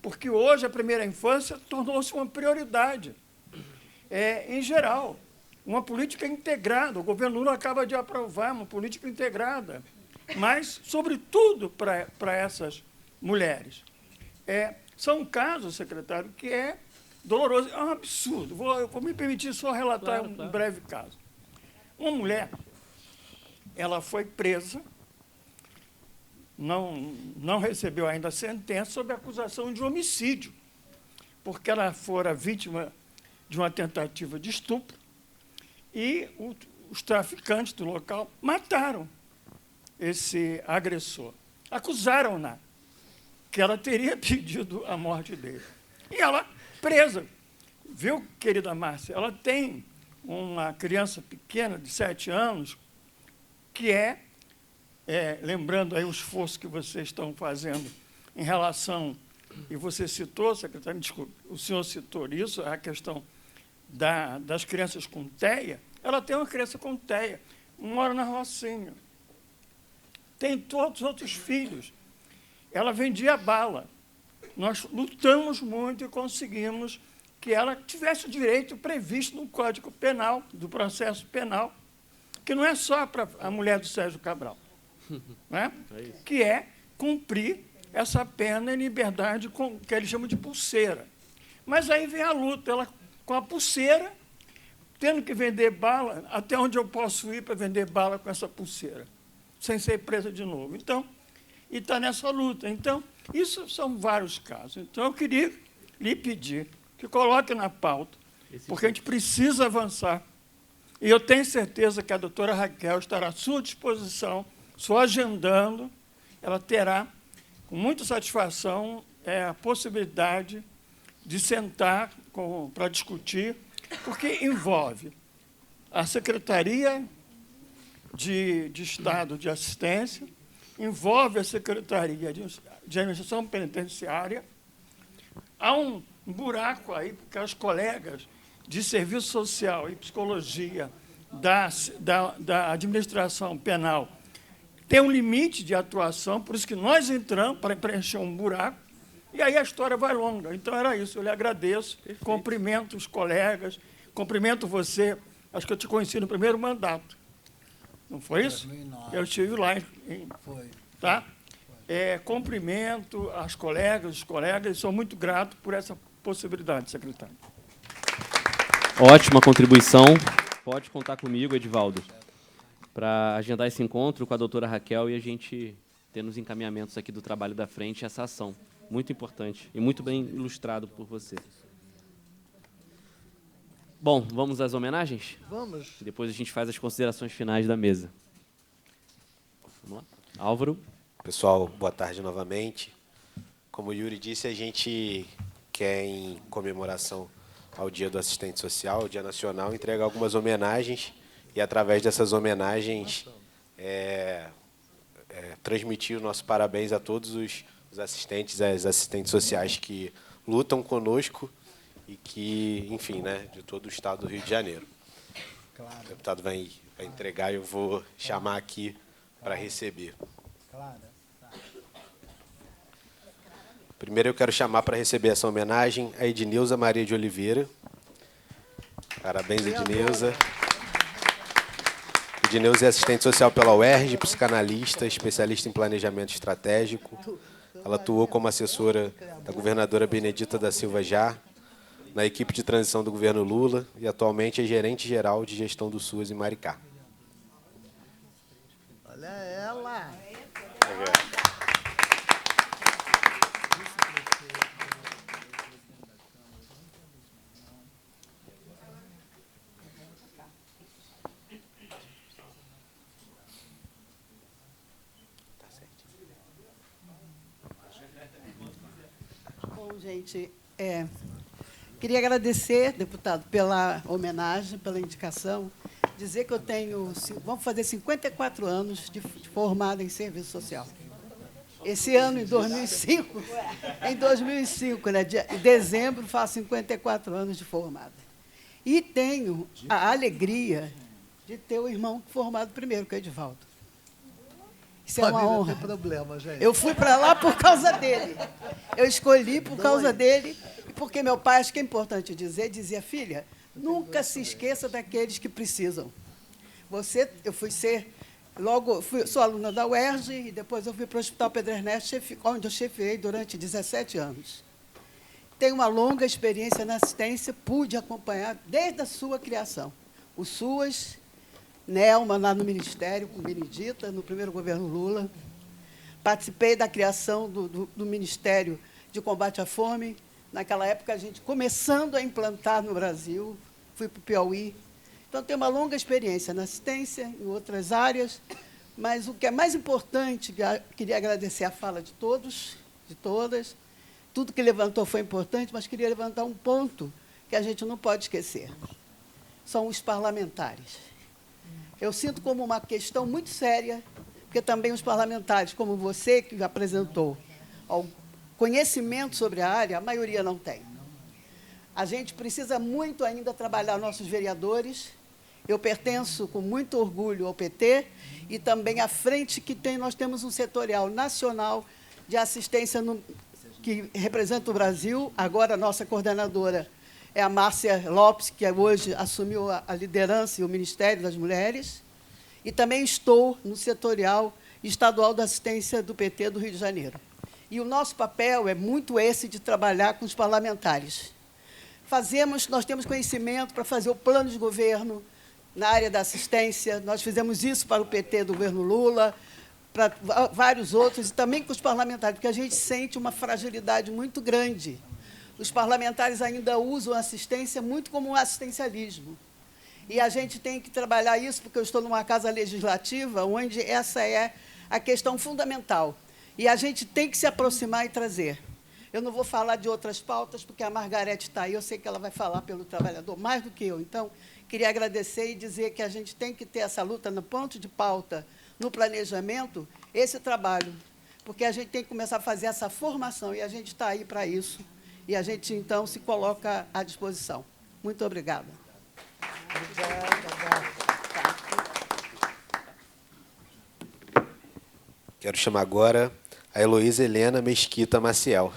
porque hoje a primeira infância tornou-se uma prioridade, em geral, uma política integrada. O governo Lula acaba de aprovar uma política integrada, mas, sobretudo, para essas mulheres. São casos, secretário, que é doloroso, é um absurdo. Vou me permitir só relatar um breve caso. Uma mulher, ela foi presa, não recebeu ainda a sentença, sob acusação de homicídio, porque ela fora vítima de uma tentativa de estupro e os traficantes do local mataram esse agressor. Acusaram-na que ela teria pedido a morte dele. E ela, presa. Viu, querida Márcia? Ela tem uma criança pequena, de 7 anos, que lembrando aí o esforço que vocês estão fazendo em relação, e você citou, secretário, desculpe, o senhor citou isso, a questão das crianças com TEA. Ela tem uma criança com TEA, mora na Rocinha, tem todos os outros filhos. Ela vendia bala. Nós lutamos muito e conseguimos que ela tivesse o direito previsto no Código Penal, do processo penal, que não é só para a mulher do Sérgio Cabral, né? Que é cumprir essa pena em liberdade, que eles chamam de pulseira. Mas aí vem a luta, ela com a pulseira, tendo que vender bala, até onde eu posso ir para vender bala com essa pulseira, sem ser presa de novo. Então, e está nessa luta. Então, isso são vários casos. Então, eu queria lhe pedir que coloque na pauta, porque a gente precisa avançar. E eu tenho certeza que a doutora Raquel estará à sua disposição, só agendando, ela terá, com muita satisfação, a possibilidade de sentar para discutir, porque envolve a Secretaria de Estado de Assistência, envolve a Secretaria de Administração Penitenciária. Há um buraco aí, porque as colegas de Serviço Social e Psicologia da Administração Penal têm um limite de atuação, por isso que nós entramos para preencher um buraco, e aí a história vai longa. Então, era isso. Eu lhe agradeço, cumprimento os colegas, cumprimento você. Acho que eu te conheci no primeiro mandato. Não foi isso? 2009. Eu estive lá. Foi. Tá? Cumprimento as colegas, os colegas, e sou muito grato por essa possibilidade, secretário. Ótima contribuição. Pode contar comigo, Edivaldo, para agendar esse encontro com a doutora Raquel e a gente ter nos encaminhamentos aqui do trabalho da frente essa ação. Muito importante e muito bem ilustrado por você. Bom, vamos às homenagens? Vamos. Depois a gente faz as considerações finais da mesa. Vamos lá. Álvaro. Pessoal, boa tarde novamente. Como o Yuri disse, a gente quer, em comemoração ao Dia do Assistente Social, o Dia Nacional, entregar algumas homenagens e, através dessas homenagens, transmitir o nosso parabéns a todos os assistentes e as assistentes sociais que lutam conosco e que, enfim, né, de todo o estado do Rio de Janeiro. Claro. O deputado vai entregar e eu vou chamar aqui para receber. Claro. Primeiro eu quero chamar para receber essa homenagem a Ednilza Maria de Oliveira. Parabéns, Ednilza. Ednilza é assistente social pela UERJ, psicanalista, especialista em planejamento estratégico. Ela atuou como assessora da governadora Benedita da Silva Já, na equipe de transição do governo Lula e atualmente é gerente-geral de gestão do SUAS em Maricá. Olha ela! Bom, gente, queria agradecer, deputado, pela homenagem, pela indicação, dizer que eu tenho, vamos fazer 54 anos de formada em serviço social. Esse ano, em 2005, né, em dezembro, faço 54 anos de formada. E tenho a alegria de ter o irmão formado primeiro, que é o Edivaldo. Isso é uma honra. Não tem problema, gente. Eu fui para lá por causa dele. Eu escolhi por causa dele, porque meu pai, acho que é importante dizer, dizia, filha, nunca se esqueça daqueles que precisam. Eu fui ser, sou aluna da UERJ, e depois eu fui para o Hospital Pedro Ernesto, onde eu chefiei durante 17 anos. Tenho uma longa experiência na assistência, pude acompanhar desde a sua criação. O SUAS, Nelma, lá no Ministério, com Benedita, no primeiro governo Lula. Participei da criação do Ministério de Combate à Fome. Naquela época, a gente começando a implantar no Brasil. Fui para o Piauí. Então, tenho uma longa experiência na assistência, em outras áreas. Mas o que é mais importante, queria agradecer a fala de todos, de todas. Tudo que levantou foi importante, mas queria levantar um ponto que a gente não pode esquecer. São os parlamentares. Eu sinto como uma questão muito séria, porque também os parlamentares, como você, que apresentou conhecimento sobre a área, a maioria não tem. A gente precisa muito ainda trabalhar nossos vereadores. Eu pertenço com muito orgulho ao PT e também à frente que nós temos um setorial nacional de assistência que representa o Brasil. Agora, a nossa coordenadora é a Márcia Lopes, que hoje assumiu a liderança e o Ministério das Mulheres. E também estou no setorial estadual da assistência do PT do Rio de Janeiro. E o nosso papel é muito esse de trabalhar com os parlamentares. Nós temos conhecimento para fazer o plano de governo na área da assistência. Nós fizemos isso para o PT do governo Lula, para vários outros, e também com os parlamentares, porque a gente sente uma fragilidade muito grande. Os parlamentares ainda usam a assistência muito como um assistencialismo. E a gente tem que trabalhar isso, porque eu estou numa casa legislativa, onde essa é a questão fundamental. E a gente tem que se aproximar e trazer. Eu não vou falar de outras pautas, porque a Margarete está aí, eu sei que ela vai falar pelo trabalhador, mais do que eu. Então, queria agradecer e dizer que a gente tem que ter essa luta no ponto de pauta, no planejamento, esse trabalho, porque a gente tem que começar a fazer essa formação, e a gente está aí para isso, e a gente, então, se coloca à disposição. Muito obrigada. Quero chamar agora a Heloísa Helena Mesquita Maciel.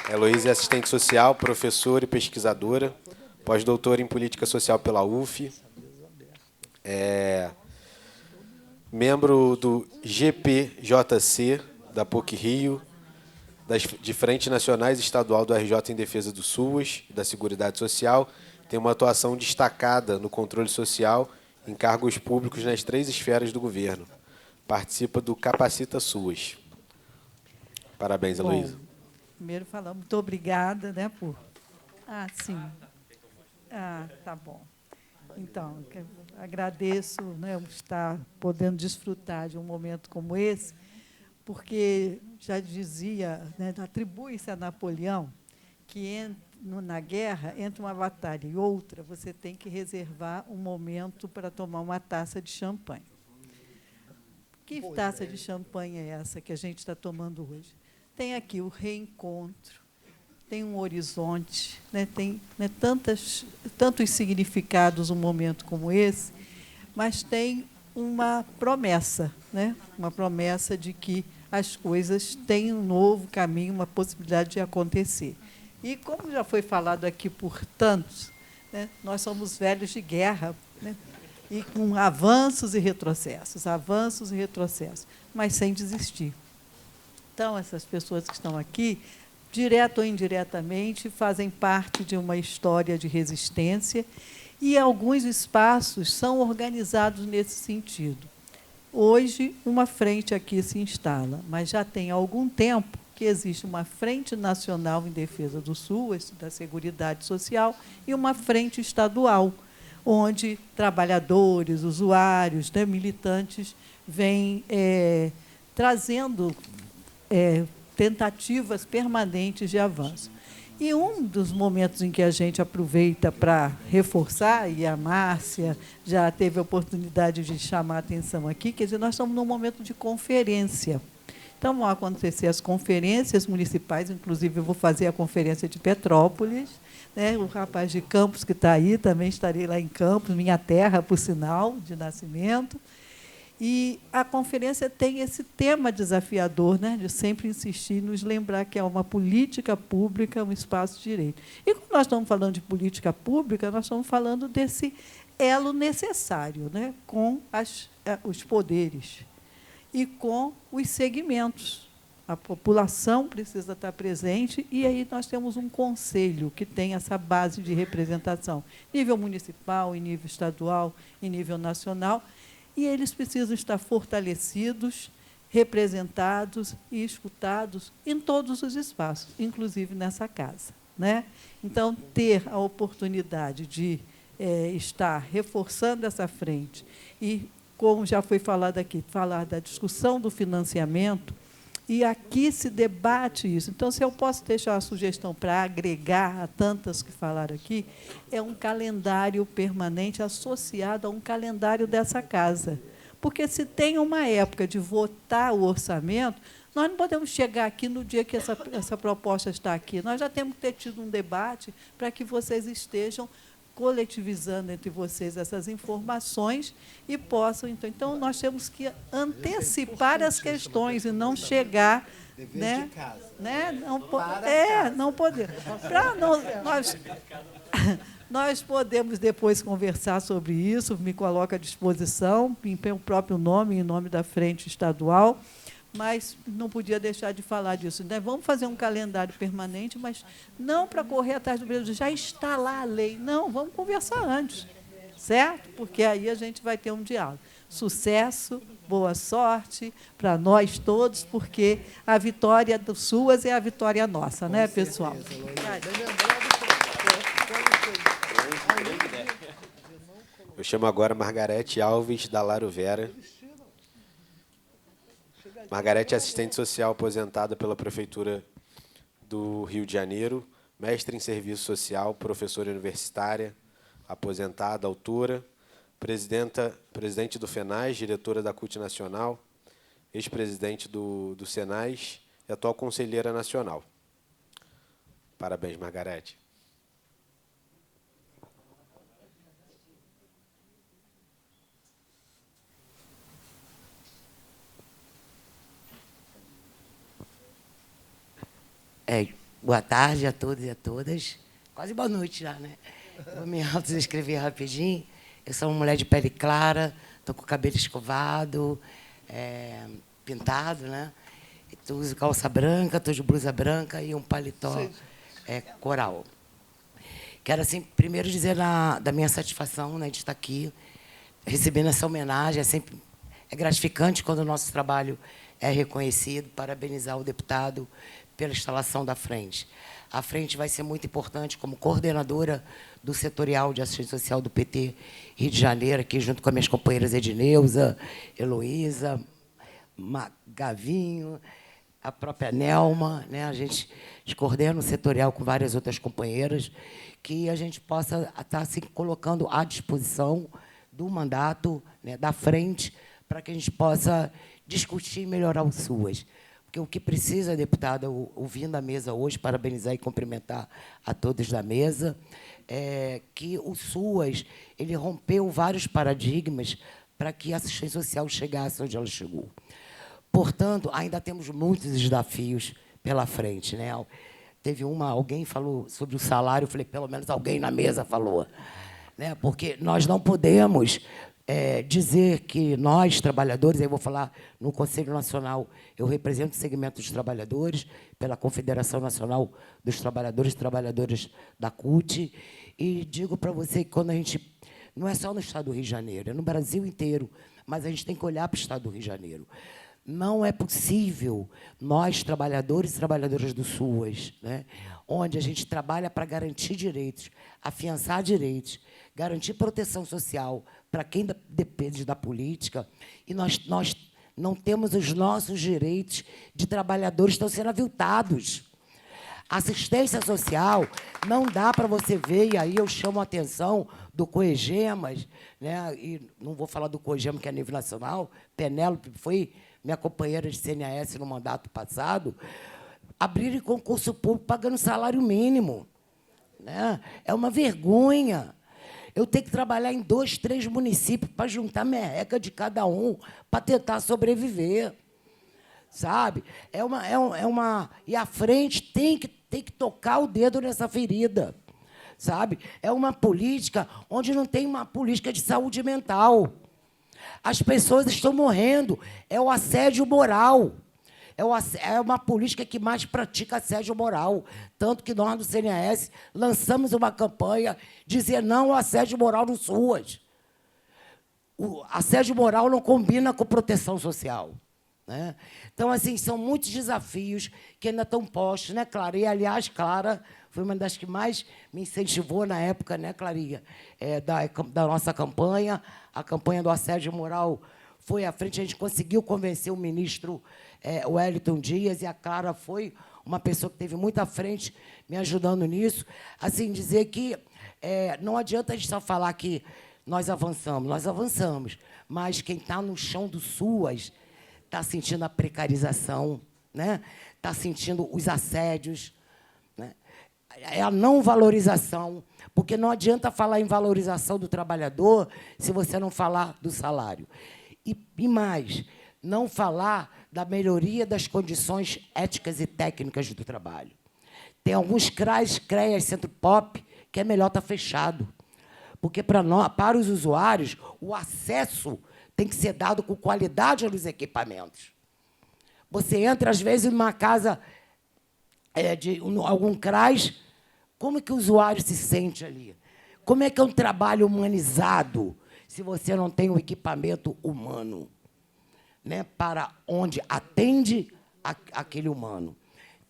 A Heloísa é assistente social, professora e pesquisadora, pós-doutora em política social pela UF, é membro do GPJC da PUC-Rio, de Frente Nacionais e Estadual do RJ em Defesa do SUAS e da Seguridade Social, tem uma atuação destacada no controle social em cargos públicos nas 3 esferas do governo. Participa do Capacita SUAS. Parabéns, Heloísa. Primeiro falar muito obrigada, né, por... sim. Tá bom. Então, agradeço, né, estar podendo desfrutar de um momento como esse, porque já dizia, né, atribui-se a Napoleão que na guerra, entre uma batalha e outra, você tem que reservar um momento para tomar uma taça de champanhe. Que taça de champanhe é essa que a gente está tomando hoje? Tem aqui o reencontro, tem um horizonte, né, tem, né, tantos significados um momento como esse, mas tem uma promessa, né, uma promessa de que as coisas têm um novo caminho, uma possibilidade de acontecer. E, como já foi falado aqui por tantos, né, nós somos velhos de guerra, né, e com avanços e retrocessos, mas sem desistir. Então, essas pessoas que estão aqui, direto ou indiretamente, fazem parte de uma história de resistência, e alguns espaços são organizados nesse sentido. Hoje, uma frente aqui se instala, mas já tem algum tempo que existe uma Frente Nacional em Defesa do SUAS, da Seguridade Social, e uma frente estadual, onde trabalhadores, usuários, né, militantes vêm trazendo tentativas permanentes de avanço. E um dos momentos em que a gente aproveita para reforçar, e a Márcia já teve a oportunidade de chamar a atenção aqui, quer dizer, nós estamos num momento de conferência. Então, vão acontecer as conferências municipais, inclusive eu vou fazer a conferência de Petrópolis, né? O rapaz de Campos que está aí, também estarei lá em Campos, minha terra, por sinal, de nascimento. E a conferência tem esse tema desafiador, né, de sempre insistir, nos lembrar que é uma política pública, um espaço de direito. E quando nós estamos falando de política pública, nós estamos falando desse elo necessário, né, com os poderes e com os segmentos. A população precisa estar presente, e aí nós temos um conselho que tem essa base de representação, nível municipal, em nível estadual, em nível nacional, e eles precisam estar fortalecidos, representados e escutados em todos os espaços, inclusive nessa casa, né? Então, ter a oportunidade de estar reforçando essa frente e, como já foi falado aqui, falar da discussão do financiamento, e aqui se debate isso. Então, se eu posso deixar uma sugestão para agregar a tantas que falaram aqui, é um calendário permanente associado a um calendário dessa casa. Porque, se tem uma época de votar o orçamento, nós não podemos chegar aqui no dia que essa proposta está aqui. Nós já temos que ter tido um debate para que vocês estejam coletivizando entre vocês essas informações e possam... Então, nós temos que antecipar as questões e não chegar... Né? Não poder. Nós podemos depois conversar sobre isso, me coloco à disposição, em meu próprio nome, em nome da Frente Estadual, mas não podia deixar de falar disso. Né? Vamos fazer um calendário permanente, mas não para correr atrás do Brasil, já está lá a lei. Não, vamos conversar antes, certo? Porque aí a gente vai ter um diálogo. sucesso, boa sorte para nós todos, porque a vitória das suas é a vitória nossa, né, pessoal? Eu chamo agora Margarete Alves Dalaro Vera. Margarete é assistente social aposentada pela Prefeitura do Rio de Janeiro, mestre em serviço social, professora universitária, aposentada, autora, presidente do FENAS, diretora da CUT Nacional, ex-presidente do SENAS e atual conselheira nacional. Parabéns, Margarete. Boa tarde a todos e a todas. Quase boa noite já, né? Vou me autodescrever rapidinho. Eu sou uma mulher de pele clara, estou com o cabelo escovado, pintado, né? Estou uso calça branca, estou de blusa branca e um paletó coral. Quero, assim, primeiro dizer da minha satisfação, né, de estar aqui, recebendo essa homenagem. É gratificante quando o nosso trabalho é reconhecido. Parabenizar o deputado pela instalação da frente. A frente vai ser muito importante como coordenadora do setorial de assistência social do PT Rio de Janeiro, aqui junto com as minhas companheiras Edneuza, Heloísa, Gavinho, a própria Nelma, né? A gente coordena o setorial com várias outras companheiras, que a gente possa estar assim, colocando à disposição do mandato, né, da frente, para que a gente possa discutir e melhorar o SUAS. Porque o que precisa, deputada, ouvindo a mesa hoje, parabenizar e cumprimentar a todos da mesa, é que o SUAS ele rompeu vários paradigmas para que a assistência social chegasse onde ela chegou. Portanto, ainda temos muitos desafios pela frente, né? Teve alguém falou sobre o salário, eu falei, pelo menos alguém na mesa falou, né? Porque nós não podemos dizer que nós, trabalhadores, aí eu vou falar no Conselho Nacional, eu represento o segmento dos trabalhadores, pela Confederação Nacional dos Trabalhadores e Trabalhadoras da CUT, e digo para você que quando a gente... Não é só no Estado do Rio de Janeiro, é no Brasil inteiro, mas a gente tem que olhar para o Estado do Rio de Janeiro. Não é possível nós, trabalhadores e trabalhadoras do SUAS, né, onde a gente trabalha para garantir direitos, afiançar direitos, garantir proteção social para quem depende da política, e nós não temos os nossos direitos de trabalhadores que estão sendo aviltados. Assistência social não dá para você ver, e aí eu chamo a atenção do COEGEMAS, né, e não vou falar do COEGEMA, que é a nível nacional, Penélope foi minha companheira de CNAS no mandato passado, abrirem concurso público pagando salário mínimo, né? É uma vergonha. Eu tenho que trabalhar em 2, 3 municípios para juntar merreca de cada um para tentar sobreviver, sabe? E a frente tem que tocar o dedo nessa ferida, sabe? É uma política onde não tem uma política de saúde mental. As pessoas estão morrendo. É o assédio moral. É uma política que mais pratica assédio moral. Tanto que nós, do CNAS, lançamos uma campanha dizer não ao assédio moral no SUAS. O assédio moral não combina com proteção social, né? Então, assim, são muitos desafios que ainda estão postos, né, Clara? E, aliás, Clara foi uma das que mais me incentivou na época, né, Clarinha, da nossa campanha. A campanha do assédio moral foi à frente, a gente conseguiu convencer o ministro Wellington Dias, e a Clara foi uma pessoa que teve muito à frente me ajudando nisso. Assim, dizer que não adianta a gente só falar que nós avançamos, mas quem está no chão do SUAS está sentindo a precarização, né? Está sentindo os assédios, né? É a não valorização, porque não adianta falar em valorização do trabalhador se você não falar do salário. E mais, não falar da melhoria das condições éticas e técnicas do trabalho. Tem alguns CRAs, Centro Pop, que é melhor estar fechado, porque para os usuários o acesso tem que ser dado com qualidade nos equipamentos. Você entra, às vezes, numa casa de algum CRAS, como é que o usuário se sente ali? Como é que é um trabalho humanizado? se você não tem o equipamento humano, né, para onde atende aquele humano.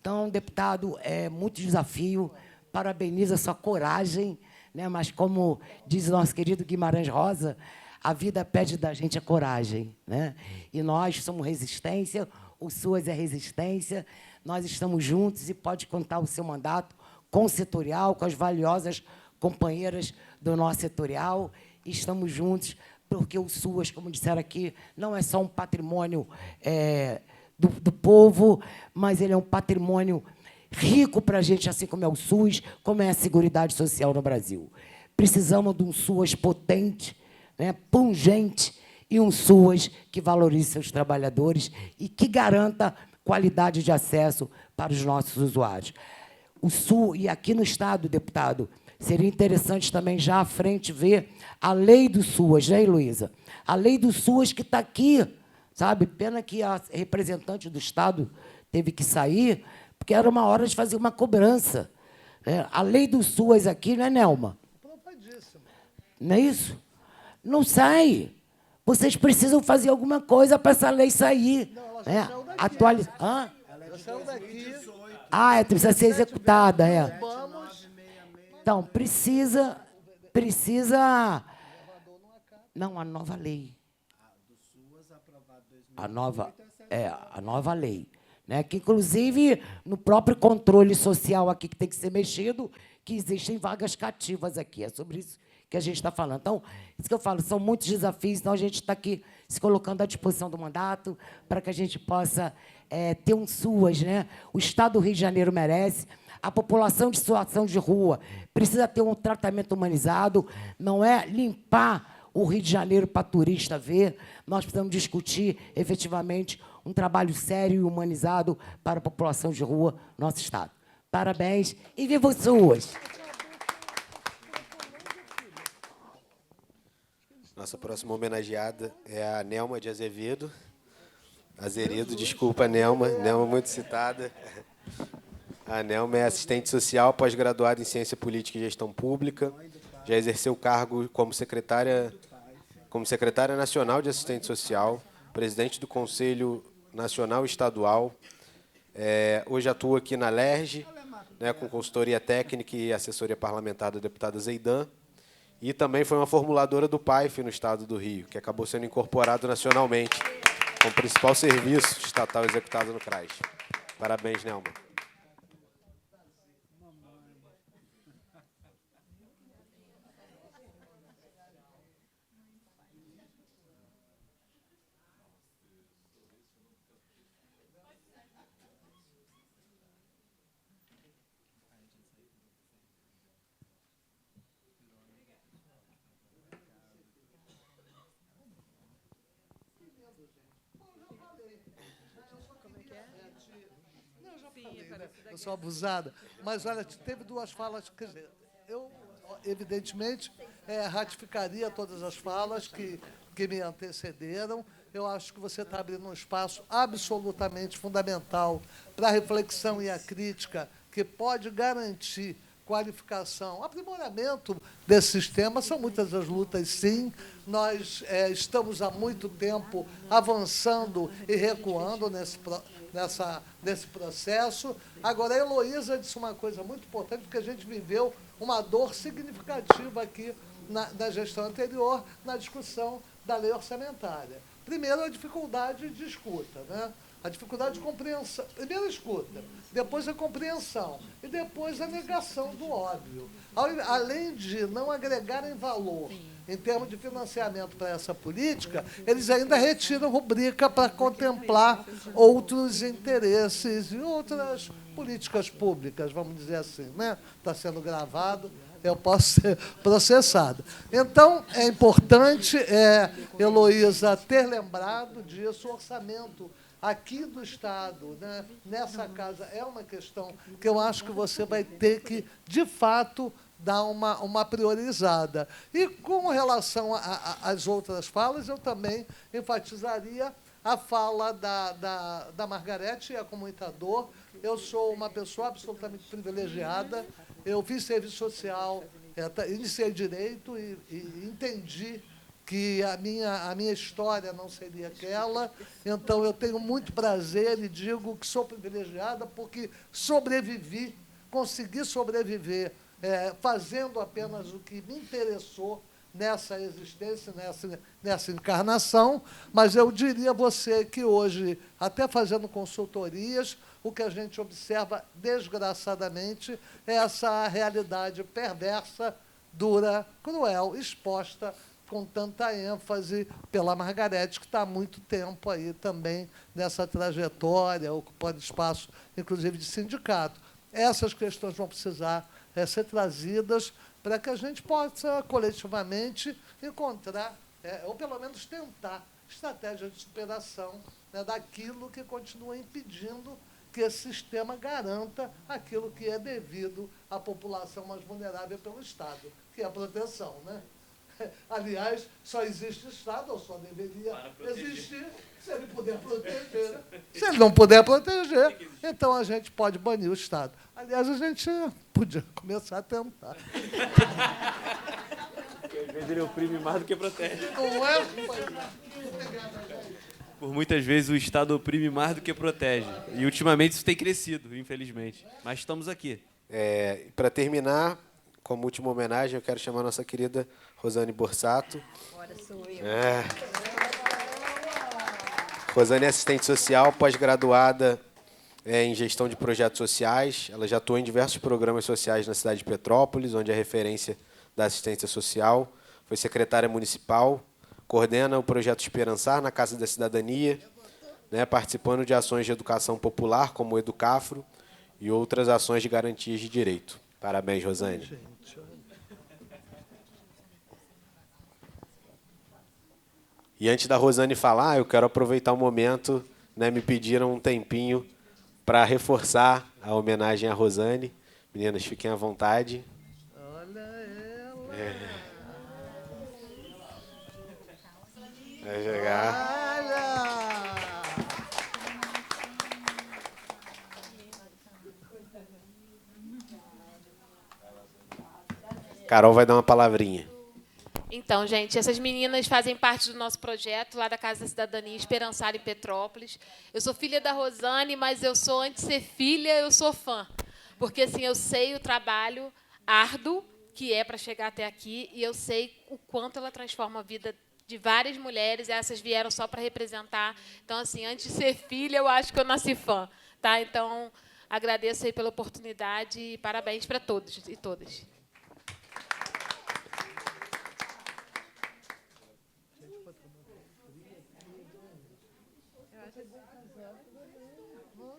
Então, deputado, é muito desafio, parabenizo a sua coragem, né, mas, como diz o nosso querido Guimarães Rosa, a vida pede da gente a coragem, né? E nós somos resistência, o SUAS é resistência, nós estamos juntos e pode contar o seu mandato com o setorial, com as valiosas companheiras do nosso setorial. Estamos juntos, porque o SUAS, como disseram aqui, não é só um patrimônio do povo, mas ele é um patrimônio rico para a gente, assim como é o SUS, como é a Seguridade Social no Brasil. Precisamos de um SUAS potente, né, pungente, e um SUAS que valorize seus trabalhadores e que garanta qualidade de acesso para os nossos usuários. O SUAS, e aqui no Estado, deputado, seria interessante também, já à frente, ver a lei do SUAS, né, Heloísa? A lei do SUAS que está aqui, sabe? Pena que a representante do Estado teve que sair, porque era uma hora de fazer uma cobrança, né? A lei do SUAS aqui, não é, Nelma? Não é isso? Não sai. Vocês precisam fazer alguma coisa para essa lei sair. Não, né? Atualizar. Hã? Já saiu daqui. Ah, precisa ser executada, é. Então, precisa... Não, a nova lei. A nova lei. Né? Que, inclusive, no próprio controle social aqui que tem que ser mexido, que existem vagas cativas aqui. É sobre isso que a gente está falando. Então, isso que eu falo, são muitos desafios, então a gente está aqui se colocando à disposição do mandato para que a gente possa ter um SUAS, né? O Estado do Rio de Janeiro merece, a população de situação de rua precisa ter um tratamento humanizado, não é limpar o Rio de Janeiro para turista ver, nós precisamos discutir, efetivamente, um trabalho sério e humanizado para a população de rua do nosso Estado. Parabéns e viva o SUAS! Nossa próxima homenageada é a Nelma de Azevedo. Azeredo, desculpa, Nelma. Nelma muito citada. A Nelma é assistente social, pós-graduada em Ciência Política e Gestão Pública. Já exerceu o cargo como secretária nacional de assistente social, presidente do Conselho Nacional e Estadual. Hoje atua aqui na LERJ, né, com consultoria técnica e assessoria parlamentar da deputada Zeidan. E também foi uma formuladora do PAIF no Estado do Rio, que acabou sendo incorporado nacionalmente como principal serviço estatal executado no CRAS. Parabéns, Nelma. Eu sou abusada. Mas, olha, teve duas falas. Quer dizer, eu, evidentemente, ratificaria todas as falas que me antecederam. Eu acho que você está abrindo um espaço absolutamente fundamental para a reflexão e a crítica, que pode garantir qualificação, aprimoramento desse sistema. São muitas as lutas, sim. Nós estamos há muito tempo avançando e recuando nesse processo. Agora, a Heloísa disse uma coisa muito importante, porque a gente viveu uma dor significativa aqui na gestão anterior, na discussão da lei orçamentária. Primeiro, a dificuldade de escuta, né? A dificuldade de compreensão. Primeiro a escuta, depois a compreensão e depois a negação do óbvio. Além de não agregarem valor em termos de financiamento para essa política, eles ainda retiram rubrica para contemplar outros interesses e outras políticas públicas, vamos dizer assim, né? Está sendo gravado, eu posso ser processado. Então, é importante, Heloísa, ter lembrado disso. O orçamento aqui do Estado, né, nessa casa, é uma questão que eu acho que você vai ter que, de fato, dar uma priorizada. E, com relação às outras falas, eu também enfatizaria a fala da Margarete, a comunicador. Eu sou uma pessoa absolutamente privilegiada. Eu fiz serviço social, iniciei direito e entendi que a minha história não seria aquela. Então, eu tenho muito prazer e digo que sou privilegiada porque sobrevivi, consegui sobreviver fazendo apenas o que me interessou nessa existência, nessa encarnação, mas eu diria a você que hoje, até fazendo consultorias, o que a gente observa, desgraçadamente, é essa realidade perversa, dura, cruel, exposta com tanta ênfase pela Margarete, que está há muito tempo aí também nessa trajetória, ocupando espaço, inclusive, de sindicato. Essas questões vão precisar ser trazidas para que a gente possa, coletivamente, encontrar, ou pelo menos tentar, estratégias de superação, né, daquilo que continua impedindo que esse sistema garanta aquilo que é devido à população mais vulnerável pelo Estado, que é a proteção, né? Aliás, só existe Estado, ou só deveria existir, se ele puder proteger. Se ele não puder proteger, então a gente pode banir o Estado. Aliás, a gente podia começar a tentar. Porque às vezes ele oprime mais do que protege. Não é? Por muitas vezes o Estado oprime mais do que protege. E ultimamente isso tem crescido, infelizmente. Mas estamos aqui. Para terminar, como última homenagem, eu quero chamar a nossa querida Rosane Borsato. Agora sou eu. Rosane é assistente social, pós-graduada em gestão de projetos sociais. Ela já atuou em diversos programas sociais na cidade de Petrópolis, onde é referência da assistência social. Foi secretária municipal, coordena o projeto Esperançar na Casa da Cidadania, né, participando de ações de educação popular, como o Educafro, e outras ações de garantias de direito. Parabéns, Rosane. E antes da Rosane falar, eu quero aproveitar o momento, né, me pediram um tempinho para reforçar a homenagem à Rosane. Meninas, fiquem à vontade. Olha ela. Vai chegar. Carol vai dar uma palavrinha. Então, gente, essas meninas fazem parte do nosso projeto lá da Casa da Cidadania Esperançar em Petrópolis. Eu sou filha da Rosane, mas eu sou, antes de ser filha, eu sou fã. Porque assim, eu sei o trabalho árduo que é para chegar até aqui e eu sei o quanto ela transforma a vida de várias mulheres, e essas vieram só para representar. Então, assim, antes de ser filha, eu acho que eu nasci fã. Tá? Então, agradeço aí pela oportunidade e parabéns para todos e todas.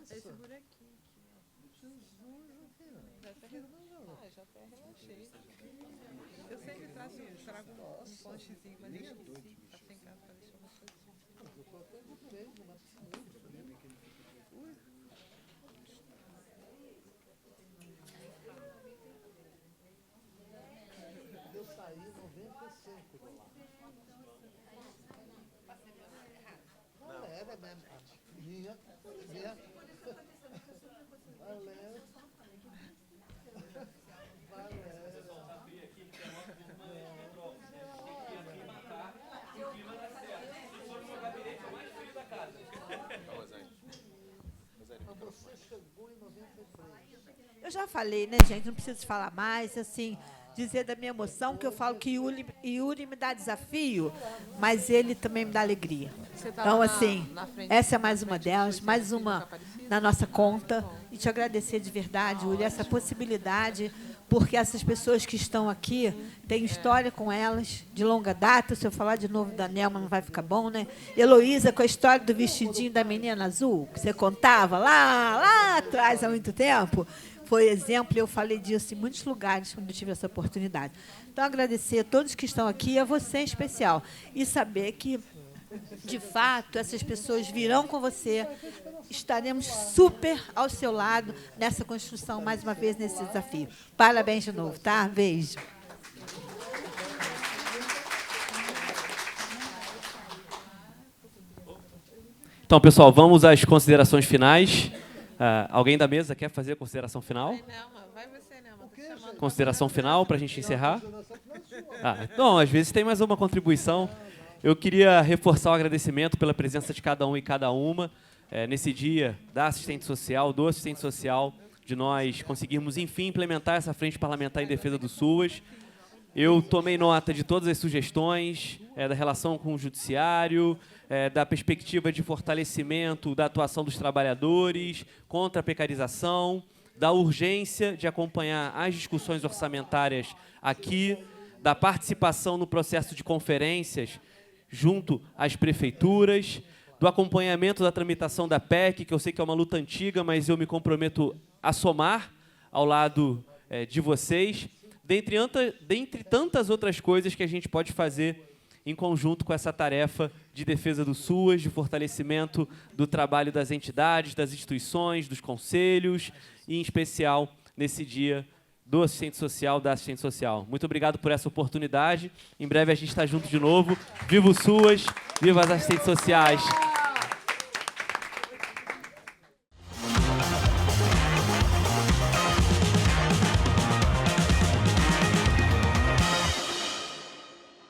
Esse bonequinho aqui. Já até relaxei. Eu sempre trago um ponchezinho, mas eu esqueci. Tá sem casa para deixar uma coisa. Eu saí em 95 do lá. Não era mesmo. Minha. Valeu. Eu já falei, né, gente? Não preciso falar mais, assim, dizer da minha emoção, que eu falo que Yuri me dá desafio, mas ele também me dá alegria. Então, assim, essa é mais uma delas, mais uma na nossa conta. E te agradecer de verdade, Yuri, essa possibilidade, porque essas pessoas que estão aqui, tem história com elas, de longa data. Se eu falar de novo da Nelma, não vai ficar bom, né? Heloísa, com a história do vestidinho da menina azul, que você contava lá atrás, há muito tempo. Foi exemplo, eu falei disso em muitos lugares quando eu tive essa oportunidade. Então, agradecer a todos que estão aqui e a você em especial. E saber que, de fato, essas pessoas virão com você. Estaremos super ao seu lado nessa construção, mais uma vez, nesse desafio. Parabéns de novo, tá? Beijo. Então, pessoal, vamos às considerações finais. Alguém da mesa quer fazer a consideração final? Vai você, Nelma. Consideração final para a gente encerrar? Bom, às vezes tem mais uma contribuição. Eu queria reforçar o agradecimento pela presença de cada um e cada uma nesse dia da assistente social, do assistente social, de nós conseguirmos, enfim, implementar essa frente parlamentar em defesa do SUAS. Eu tomei nota de todas as sugestões, da relação com o judiciário, da perspectiva de fortalecimento da atuação dos trabalhadores, contra a precarização, da urgência de acompanhar as discussões orçamentárias aqui, da participação no processo de conferências junto às prefeituras, do acompanhamento da tramitação da PEC, que eu sei que é uma luta antiga, mas eu me comprometo a somar ao lado de vocês, dentre tantas outras coisas que a gente pode fazer em conjunto com essa tarefa de defesa do SUAS, de fortalecimento do trabalho das entidades, das instituições, dos conselhos, e, em especial, nesse dia do assistente social, da assistente social. Muito obrigado por essa oportunidade. Em breve a gente está junto de novo. Viva o SUAS, viva as assistentes sociais.